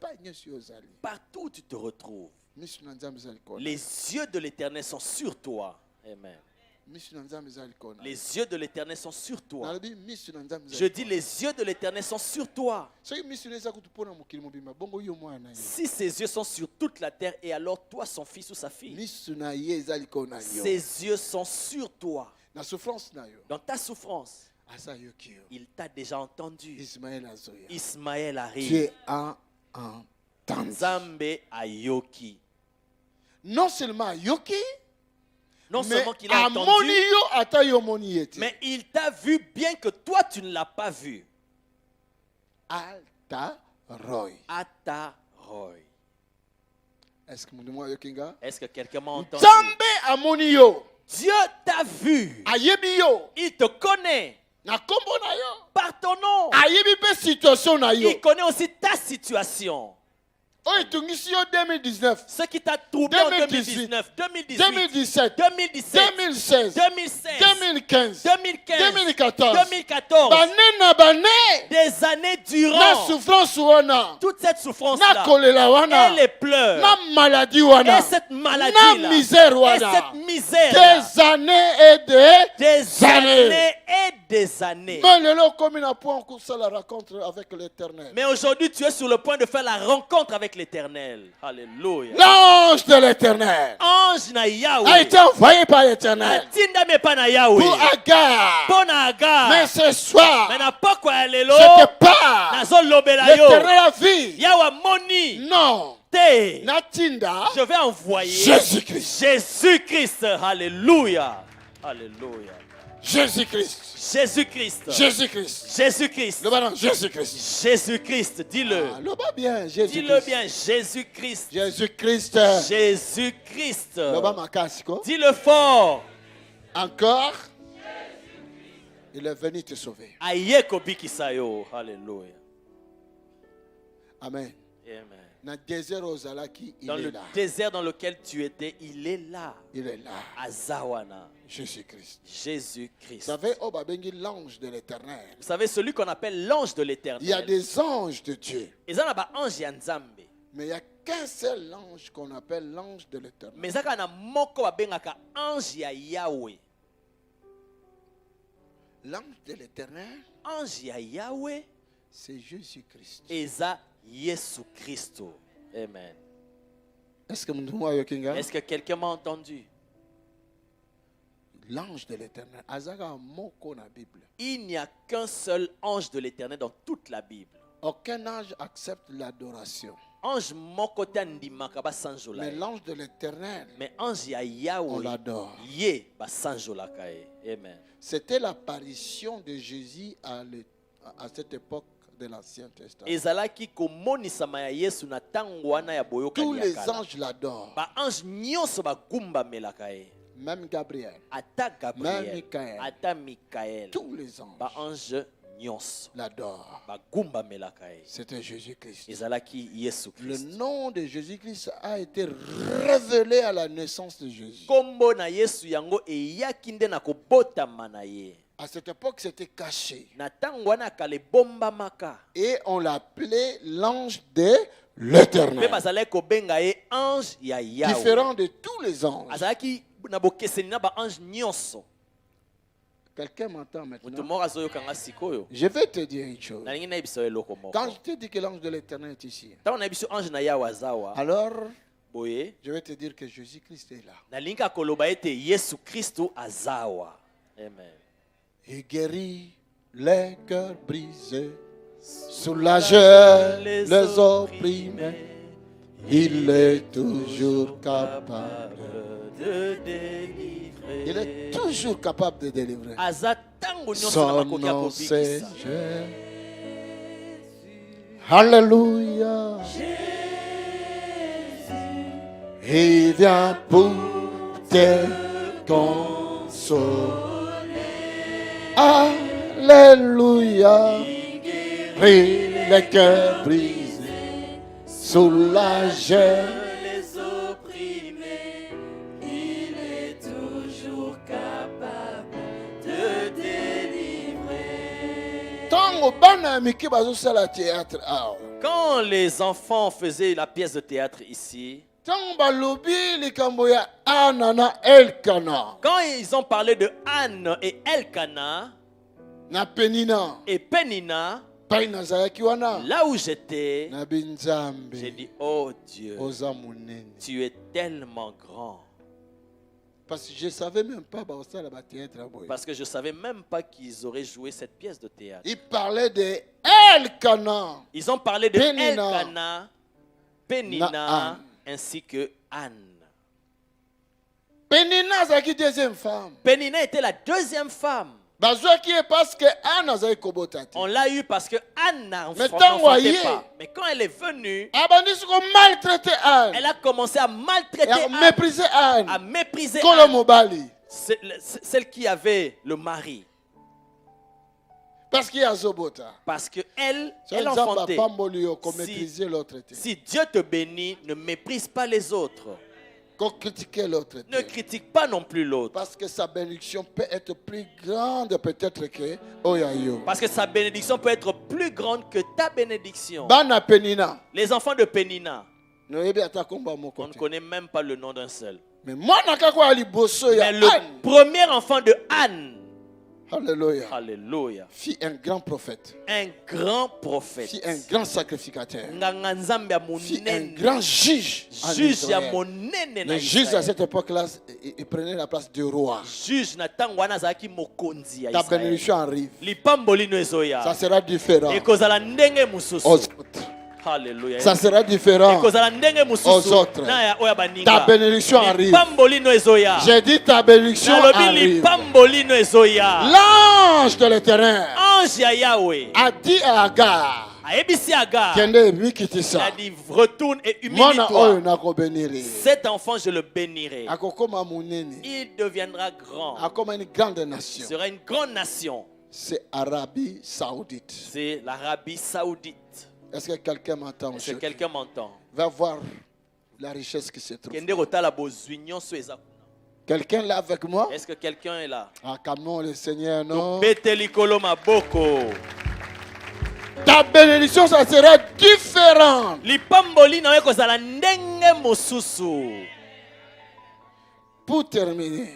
Partout où tu te retrouves, les yeux de l'Éternel sont sur toi. Amen. Les yeux de l'Éternel sont sur toi. Je dis les yeux de l'Éternel sont sur toi. Si ses yeux sont sur toute la terre, et alors toi son fils ou sa fille, ses yeux sont sur toi. Dans ta souffrance, il t'a déjà entendu. Ismaël arrive. Tu as entendu. Nzambe ayoki. Non seulement ayoki, non seulement qu'il a entendu, mais il t'a vu bien que toi tu ne l'as pas vu. Ataroy. Est-ce que quelqu'un m'a entendu? Dieu t'a vu. Il te connaît. Par ton nom. Il connaît aussi ta situation. Ce qui t'a troublé en 2019, 2018, 2017, 2016, 2015, 2014, des années durant, toute cette souffrance-là, et les pleurs, et cette maladie-là, et cette misère, des années et des années. Des années. Mais aujourd'hui, tu es sur le point de faire la rencontre avec l'Éternel. Alléluia. L'ange de l'Éternel a été envoyé par l'Éternel pour Agar. Mais ce soir, c'était pas l'Éternel a vu. Non. Je vais envoyer Jésus-Christ. Jésus-Christ. Alléluia. Alléluia. Jésus-Christ. Jésus-Christ. Jésus-Christ. Jésus-Christ. Le ballon, Jésus-Christ. Jésus-Christ. Dis-le. Ah, le bas bien, Jésus-Christ. Dis-le bien, Jésus-Christ. Jésus-Christ. Jésus-Christ. Le bas ma casque. Dis-le fort. Encore. Il est venu te sauver. Alléluia. Amen. Amen. Dans le désert dans lequel tu étais, il est là. Il est là. Azawana. Jésus-Christ. Jésus-Christ. L'ange de l'Éternel. Vous savez, celui qu'on appelle l'ange de l'Éternel. Il y a des anges de Dieu. Mais il n'y a qu'un seul ange qu'on appelle l'ange de l'Éternel. Mais il y a ange ya Yahweh. L'ange de l'Éternel, ange ya Yahweh, c'est Jésus-Christ. Eza Jésus-Christ. Amen. Est-ce que quelqu'un m'a entendu? L'ange de l'Éternel. Il n'y a qu'un seul ange de l'Éternel dans toute la Bible. Aucun ange accepte l'adoration. Mais l'ange de l'Éternel, on l'adore. Amen. C'était l'apparition de Jésus à cette époque de l'Ancien Testament. Tous les anges l'adorent. Même Gabriel. Même Michael. Tous les anges l'adorent. C'était Jésus-Christ. Le nom de Jésus-Christ a été révélé à la naissance de Jésus. À cette époque, c'était caché. Et on l'appelait l'ange de l'Éternel. Différent de tous les anges. Quelqu'un m'entend maintenant? Je vais te dire une chose. Quand je te dis que l'ange de l'Éternel est ici, alors je vais te dire que Jésus-Christ est là. Amen. Il guérit les cœurs brisés, soulage les opprimés. Il est toujours capable de délivrer. Il est toujours capable de délivrer. Son nom c'est Jésus. Alléluia. Il vient pour te consoler. Alléluia. Les cœurs brisés, soulager les opprimés. Il est toujours capable de délivrer. Quand les enfants faisaient la pièce de théâtre ici, quand ils ont parlé de Anne et Elkana et Pénina, là où j'étais, j'ai dit, oh Dieu, tu es tellement grand. Parce que je ne savais même pas qu'ils auraient joué cette pièce de théâtre. Ils parlaient de Elkana. Ils ont parlé de Elkana, Pénina, ainsi que Anne. Pénina était la deuxième femme. On l'a eu parce que Anne n'enfantait pas. Mais quand elle est venue, elle a commencé à maltraiter Anne, à mépriser Anne, celle qui avait le mari. Parce qu'elle enfantait. Si Dieu te bénit, ne méprise pas les autres. Ne critique pas non plus l'autre. Parce que sa bénédiction peut être plus grande peut-être que Parce que sa bénédiction peut être plus grande que ta bénédiction. Les enfants de Pénina, on ne connaît même pas le nom d'un seul. Mais le premier enfant de Anne, Alléluia. Alléluia, fit un grand prophète. Un grand prophète. Fit un grand sacrificateur. Fit un Fit grand juge. Le juge à cette époque-là, il prenait la place du roi. Ta bénédiction arrive. Ça sera différent. Alléluia. Ça sera différent aux autres. Ta bénédiction arrive. J'ai dit ta bénédiction arrive. L'ange de l'Éternel a dit à Agar, retourne et humilie-toi. Cet enfant, je le bénirai. Il deviendra grand. Une grande nation. Il sera une grande nation. C'est l'Arabie Saoudite. C'est l'Arabie Saoudite. Est-ce que quelqu'un m'entend? Est-ce que quelqu'un m'entend? Va voir la richesse qui se trouve. Quelqu'un là avec moi? Est-ce que quelqu'un est là? Acclamons le Seigneur, non? Ta bénédiction, ça sera différent. Pour terminer,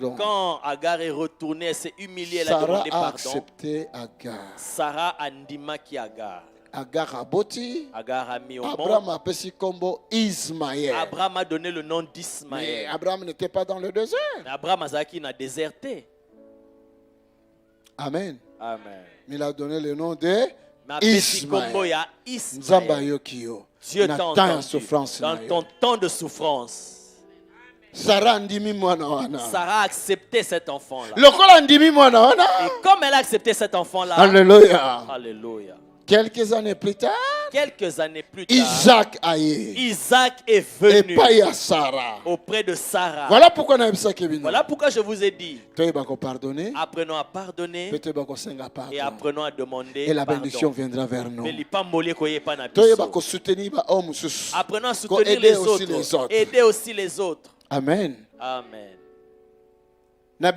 quand Agar est retournée, elle s'est humiliée, elle a demandé pardon. Accepté Agar. Sarah a ndimaki Agar. Agar aboti. Agar a mis au monde. Abraham a pesi kombo Ismaël. Abraham a donné le nom d'Ismaël. Mais Abraham n'était pas dans le désert. Abraham a déserté. Amen. Amen. Il a donné le nom de Ismaël. Dieu t'a entendu dans ton temps de souffrance. Sarah a accepté cet enfant-là. Et comme elle a accepté cet enfant-là, Alléluia. Alléluia. Quelques années plus tard, Isaac est venu auprès de Sarah. Voilà pourquoi je vous ai dit. Apprenons à pardonner et apprenons à demander et la bénédiction viendra vers nous. Apprenons à soutenir les autres. Aider aussi les autres. Amen. Amen. Dans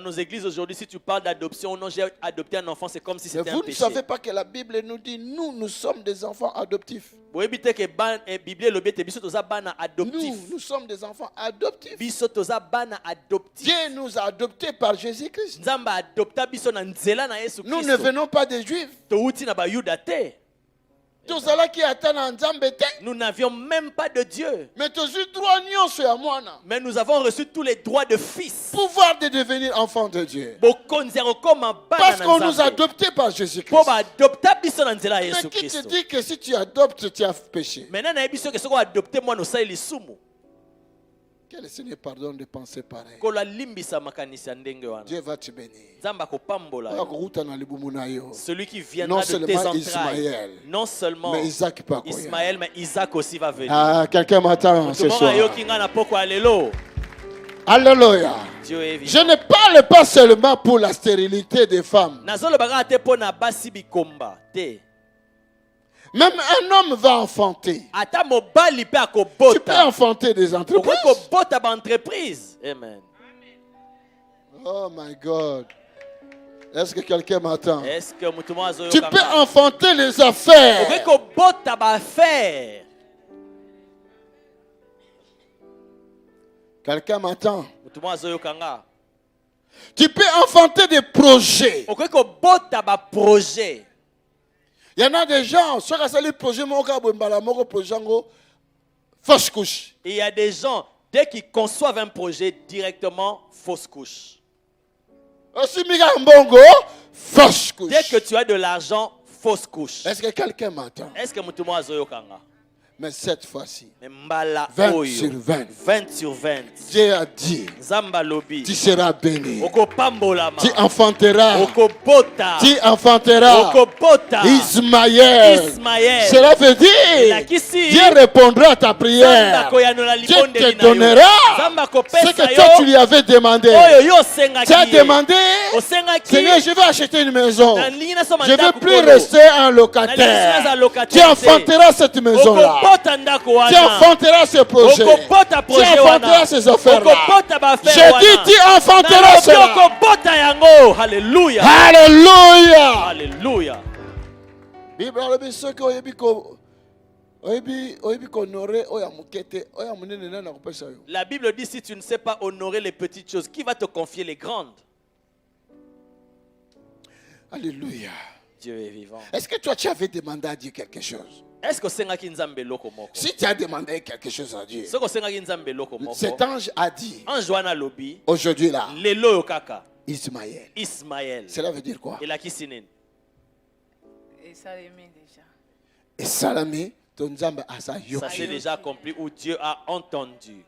nos églises aujourd'hui, si tu parles d'adoption, non, j'ai adopté un enfant, c'est comme si c'était un péché. Vous ne savez pas que la Bible nous dit, nous sommes des enfants adoptifs. Nous sommes des enfants adoptifs. Dieu nous a adoptés par Jésus-Christ. Nous ne venons pas des Juifs. Nous n'avions même pas de Dieu. Mais nous avons reçu tous les droits de fils. Pouvoir de devenir enfant de Dieu. Parce qu'on nous a adoptés par Jésus-Christ. Mais qui te dit que si tu adoptes, tu as péché? Que le Seigneur pardonne de penser pareil. Dieu va te bénir. Celui qui viendra de tes entrailles, non seulement mais Isaac Ismaël, mais Isaac aussi va venir. Ah, quelqu'un m'attend ce soir. Alléluia. Je ne parle pas seulement pour la stérilité des femmes. Même un homme va enfanter. Tu peux enfanter des entreprises. Amen. Oh my God. Est-ce que quelqu'un m'attend? Tu peux enfanter les affaires. Quelqu'un m'attend? Tu peux enfanter des projets. Il y en a des gens, fausse couche. Et il y a des gens, dès qu'ils conçoivent un projet, directement, fausse couche. Dès que tu as de l'argent, fausse couche. Est-ce que quelqu'un m'entend? Est-ce que Mutumo Azoyokanga? Mais cette fois-ci, 20 sur 20. 20 sur 20. Dieu a dit, tu seras béni. Tu enfanteras. Tu enfanteras Ismaël. Cela veut dire, Dieu répondra à ta prière. Dieu te donnera ce que toi tu lui avais demandé. Tu as demandé, Seigneur, je vais acheter une maison. Je ne veux plus rester un locataire. Tu enfanteras cette maison-là. Tu enfanteras ce projet. Tu enfanteras ces affaires-là. Je dis, tu enfanteras cela. Alléluia. Alléluia. Alléluia. La Bible dit, si tu ne sais pas honorer les petites choses, qui va te confier les grandes? Alléluia. Dieu est vivant. Est-ce que toi tu avais demandé à Dieu quelque chose? Est-ce que si tu as demandé quelque chose à Dieu, cet ange a dit, aujourd'hui là, Ismaël. Cela veut dire quoi? Et Salamé, ça s'est déjà accompli où Dieu a entendu.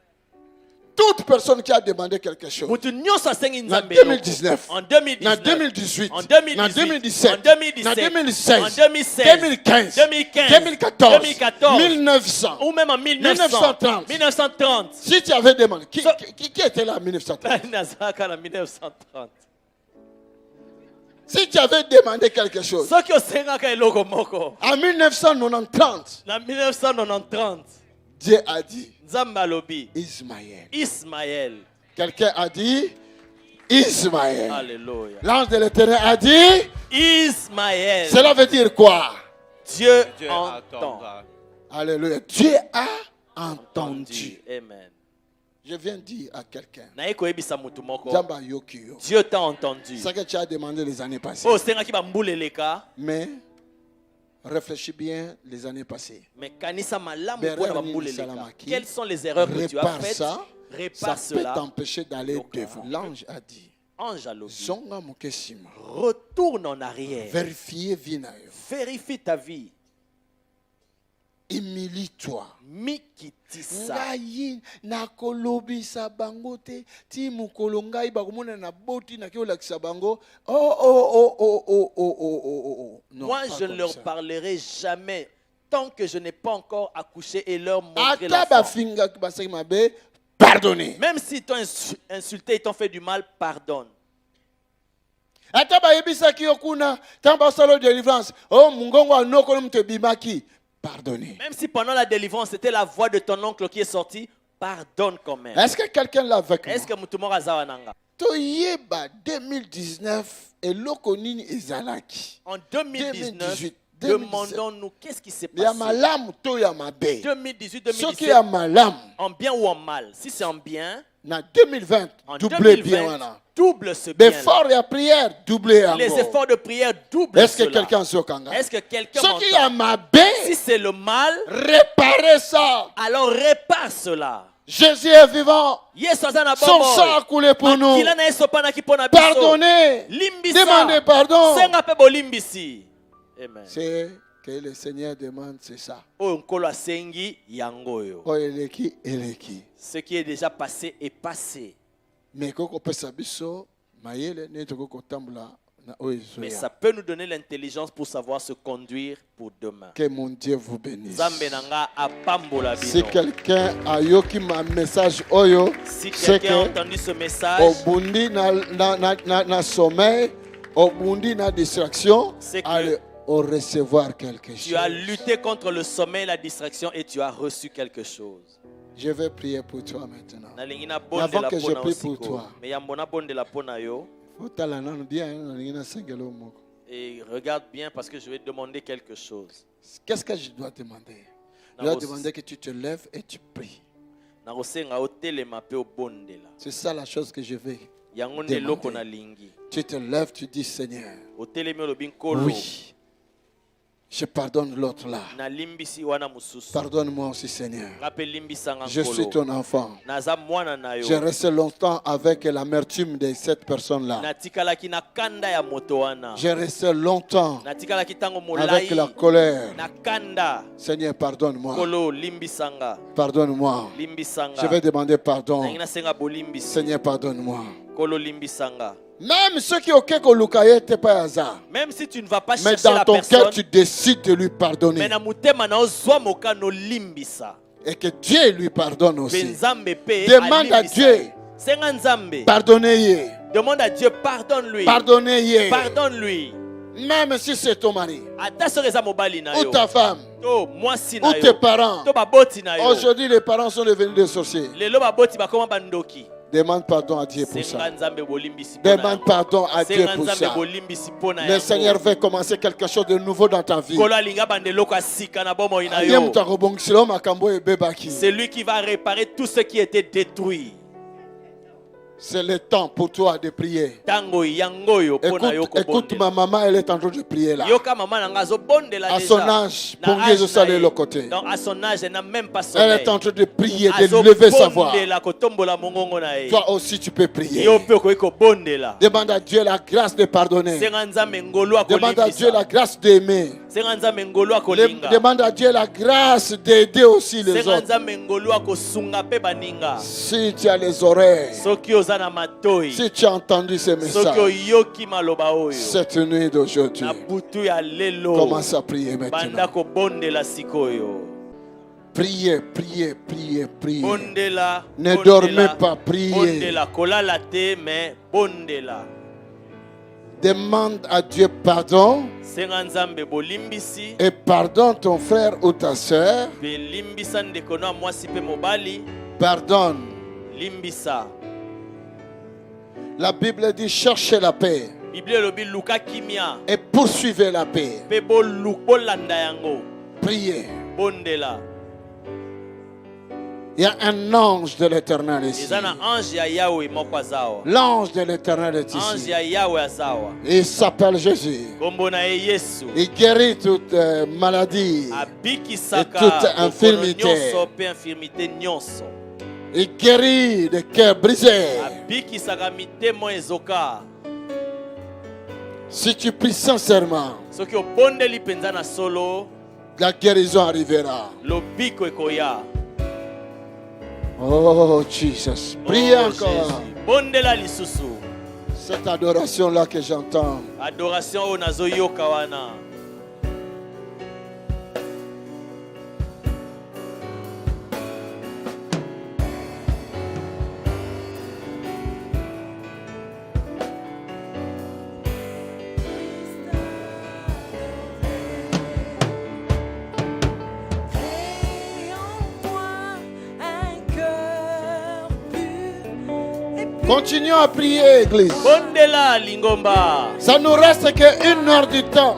Toute personne qui a demandé quelque chose en 2019, en 2018, en 2017, en 2016, en 2015, 2014, 1900 ou même en 1930. Si tu avais demandé, qui était là en 1930? Si tu avais demandé quelque chose en 1990, Dieu a dit Ismaël. Quelqu'un a dit Ismaël. Alléluia. L'ange de l'Éternel a dit Ismaël. Cela veut dire quoi? Dieu entend. Alléluia. Dieu a entendu. Amen. Je viens dire à quelqu'un, Dieu t'a entendu. C'est ce que tu as demandé les années passées. Mais réfléchis bien les années passées. Quelles sont les erreurs que tu as faites? Répare ça peut t'empêcher d'aller devant. L'ange a dit, retourne en arrière. Vérifie ta vie. Humilie-toi. Mikitisa. Moi, je ne leur parlerai jamais tant que je n'ai pas encore accouché et leur montré l'enfant. Pardonnez. Même s'ils t'ont insulté, ils t'ont fait du mal, pardonne. Pardonnez. Même si pendant la délivrance, c'était la voix de ton oncle qui est sortie, pardonne quand même. Est-ce que quelqu'un l'a avec moi? Est-ce que Moutoumora Zawananga? 2019 et l'okonini ezalaki. En 2019, demandons-nous qu'est-ce qui s'est passé. 2018, 2017. En bien ou en mal? Si c'est en bien, en 2020, double bien. Double ce bien. Les efforts de prière, doublez. Les efforts de prière doublent. Est-ce que quelqu'un s'okanga? Est-ce que quelqu'un m'entend? Si c'est le mal, réparez ça. Alors répare cela. Jésus est vivant. Son sang a coulé pour nous. Pardonnez. Demandez pardon. C'est que le Seigneur demande, c'est ça. Ce qui est déjà passé est passé. Mais ça peut nous donner l'intelligence pour savoir se conduire pour demain. Que mon Dieu vous bénisse. Si quelqu'un a yoki ma message oyo, si quelqu'un a entendu ce message, obundi na sommeil, obundi na distraction, allez recevoir quelque chose. Tu as lutté contre le sommeil, la distraction et tu as reçu quelque chose. Je vais prier pour toi maintenant. Avant que je prie pour toi, et regarde bien parce que je vais demander quelque chose. Qu'est-ce que je dois demander? Je dois demander que tu te lèves et tu pries. C'est ça la chose que je vais demander. Tu te lèves, tu dis Seigneur, oui, je pardonne l'autre là. Pardonne-moi aussi, Seigneur. Je suis ton enfant. J'ai resté longtemps avec l'amertume de cette personne-là. J'ai resté longtemps avec la colère. Seigneur, pardonne-moi. Pardonne-moi. Je vais demander pardon. Seigneur, pardonne-moi. Même ceux qui ont quelque chose pas hasard. Même si tu ne vas pas chercher la personne, mais dans ton cœur tu décides de lui pardonner. Et que Dieu lui pardonne aussi. Demande à Dieu. Pardonnez-le. Demande à Dieu, pardonne-lui. Pardonnez-le. Pardonne-lui. Même si c'est ton mari. Ou ta femme. Ou tes parents. Aujourd'hui les parents sont devenus des sorciers. Demande pardon à Dieu pour ça. Demande pardon à Dieu pour ça. Le Seigneur veut commencer quelque chose de nouveau dans ta vie. C'est lui qui va réparer tout ce qui était détruit. C'est le temps pour toi de prier. Écoute ma maman, elle est en train de prier là. À son âge, pour Dieu saler le côté. Elle est en train de prier, de lever sa voix. Toi aussi tu peux prier. Demande à Dieu la grâce de pardonner. Demande à Dieu la grâce d'aimer. Demande à Dieu la grâce d'aider aussi les autres. Si tu as les oreilles, si tu as entendu ces messages, cette nuit d'aujourd'hui, commence à prier maintenant. Priez, priez, priez, priez. Ne dormez pas, priez. Demande à Dieu pardon et pardonne ton frère ou ta soeur. Pardonne. La Bible dit cherchez la paix et poursuivez la paix. Priez. Il y a un ange de l'Éternel ici. L'ange de l'Éternel est ici. Il s'appelle Jésus. Il guérit toute maladie et toute infirmité. Il guérit des cœurs brisés. Si tu pries sincèrement, la guérison arrivera. Oh Jesus, prie encore. Cette adoration-là que j'entends. Continuons à prier, Église. Ça nous reste qu'une heure du temps.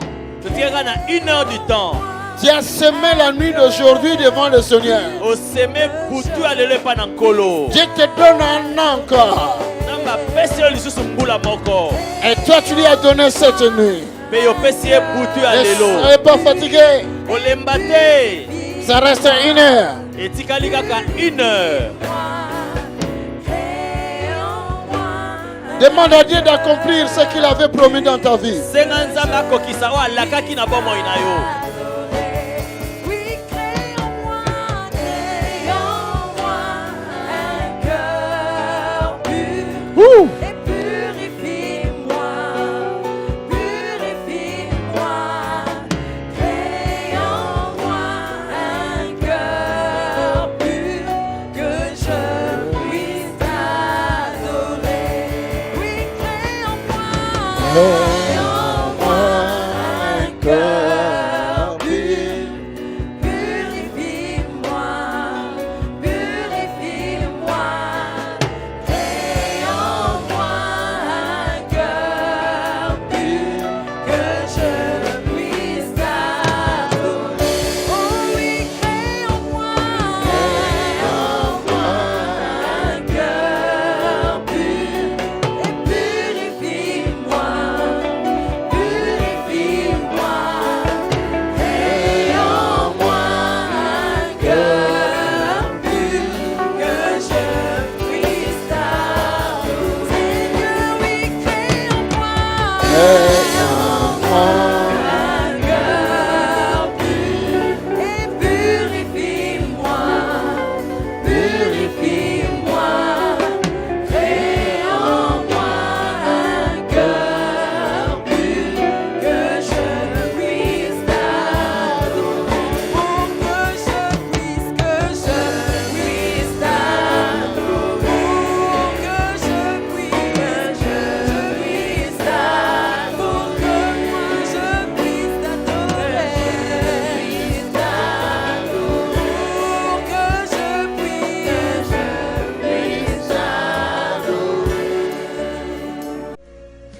Tu as semé la nuit d'aujourd'hui devant le Seigneur. Je te donne un an encore. Et toi, tu lui as donné cette nuit. Et elle n'est pas fatigué. Ça reste une heure. Demande à Dieu d'accomplir ce qu'il avait promis dans ta vie.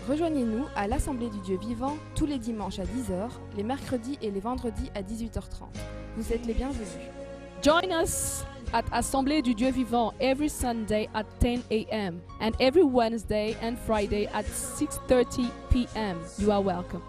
Rejoignez-nous à l'Assemblée du Dieu vivant tous les dimanches à 10h, les mercredis et les vendredis à 18h30. Vous êtes les bienvenus. Join us at Assemblée du Dieu Vivant every Sunday at 10 a.m. and every Wednesday and Friday at 6:30 p.m. You are welcome.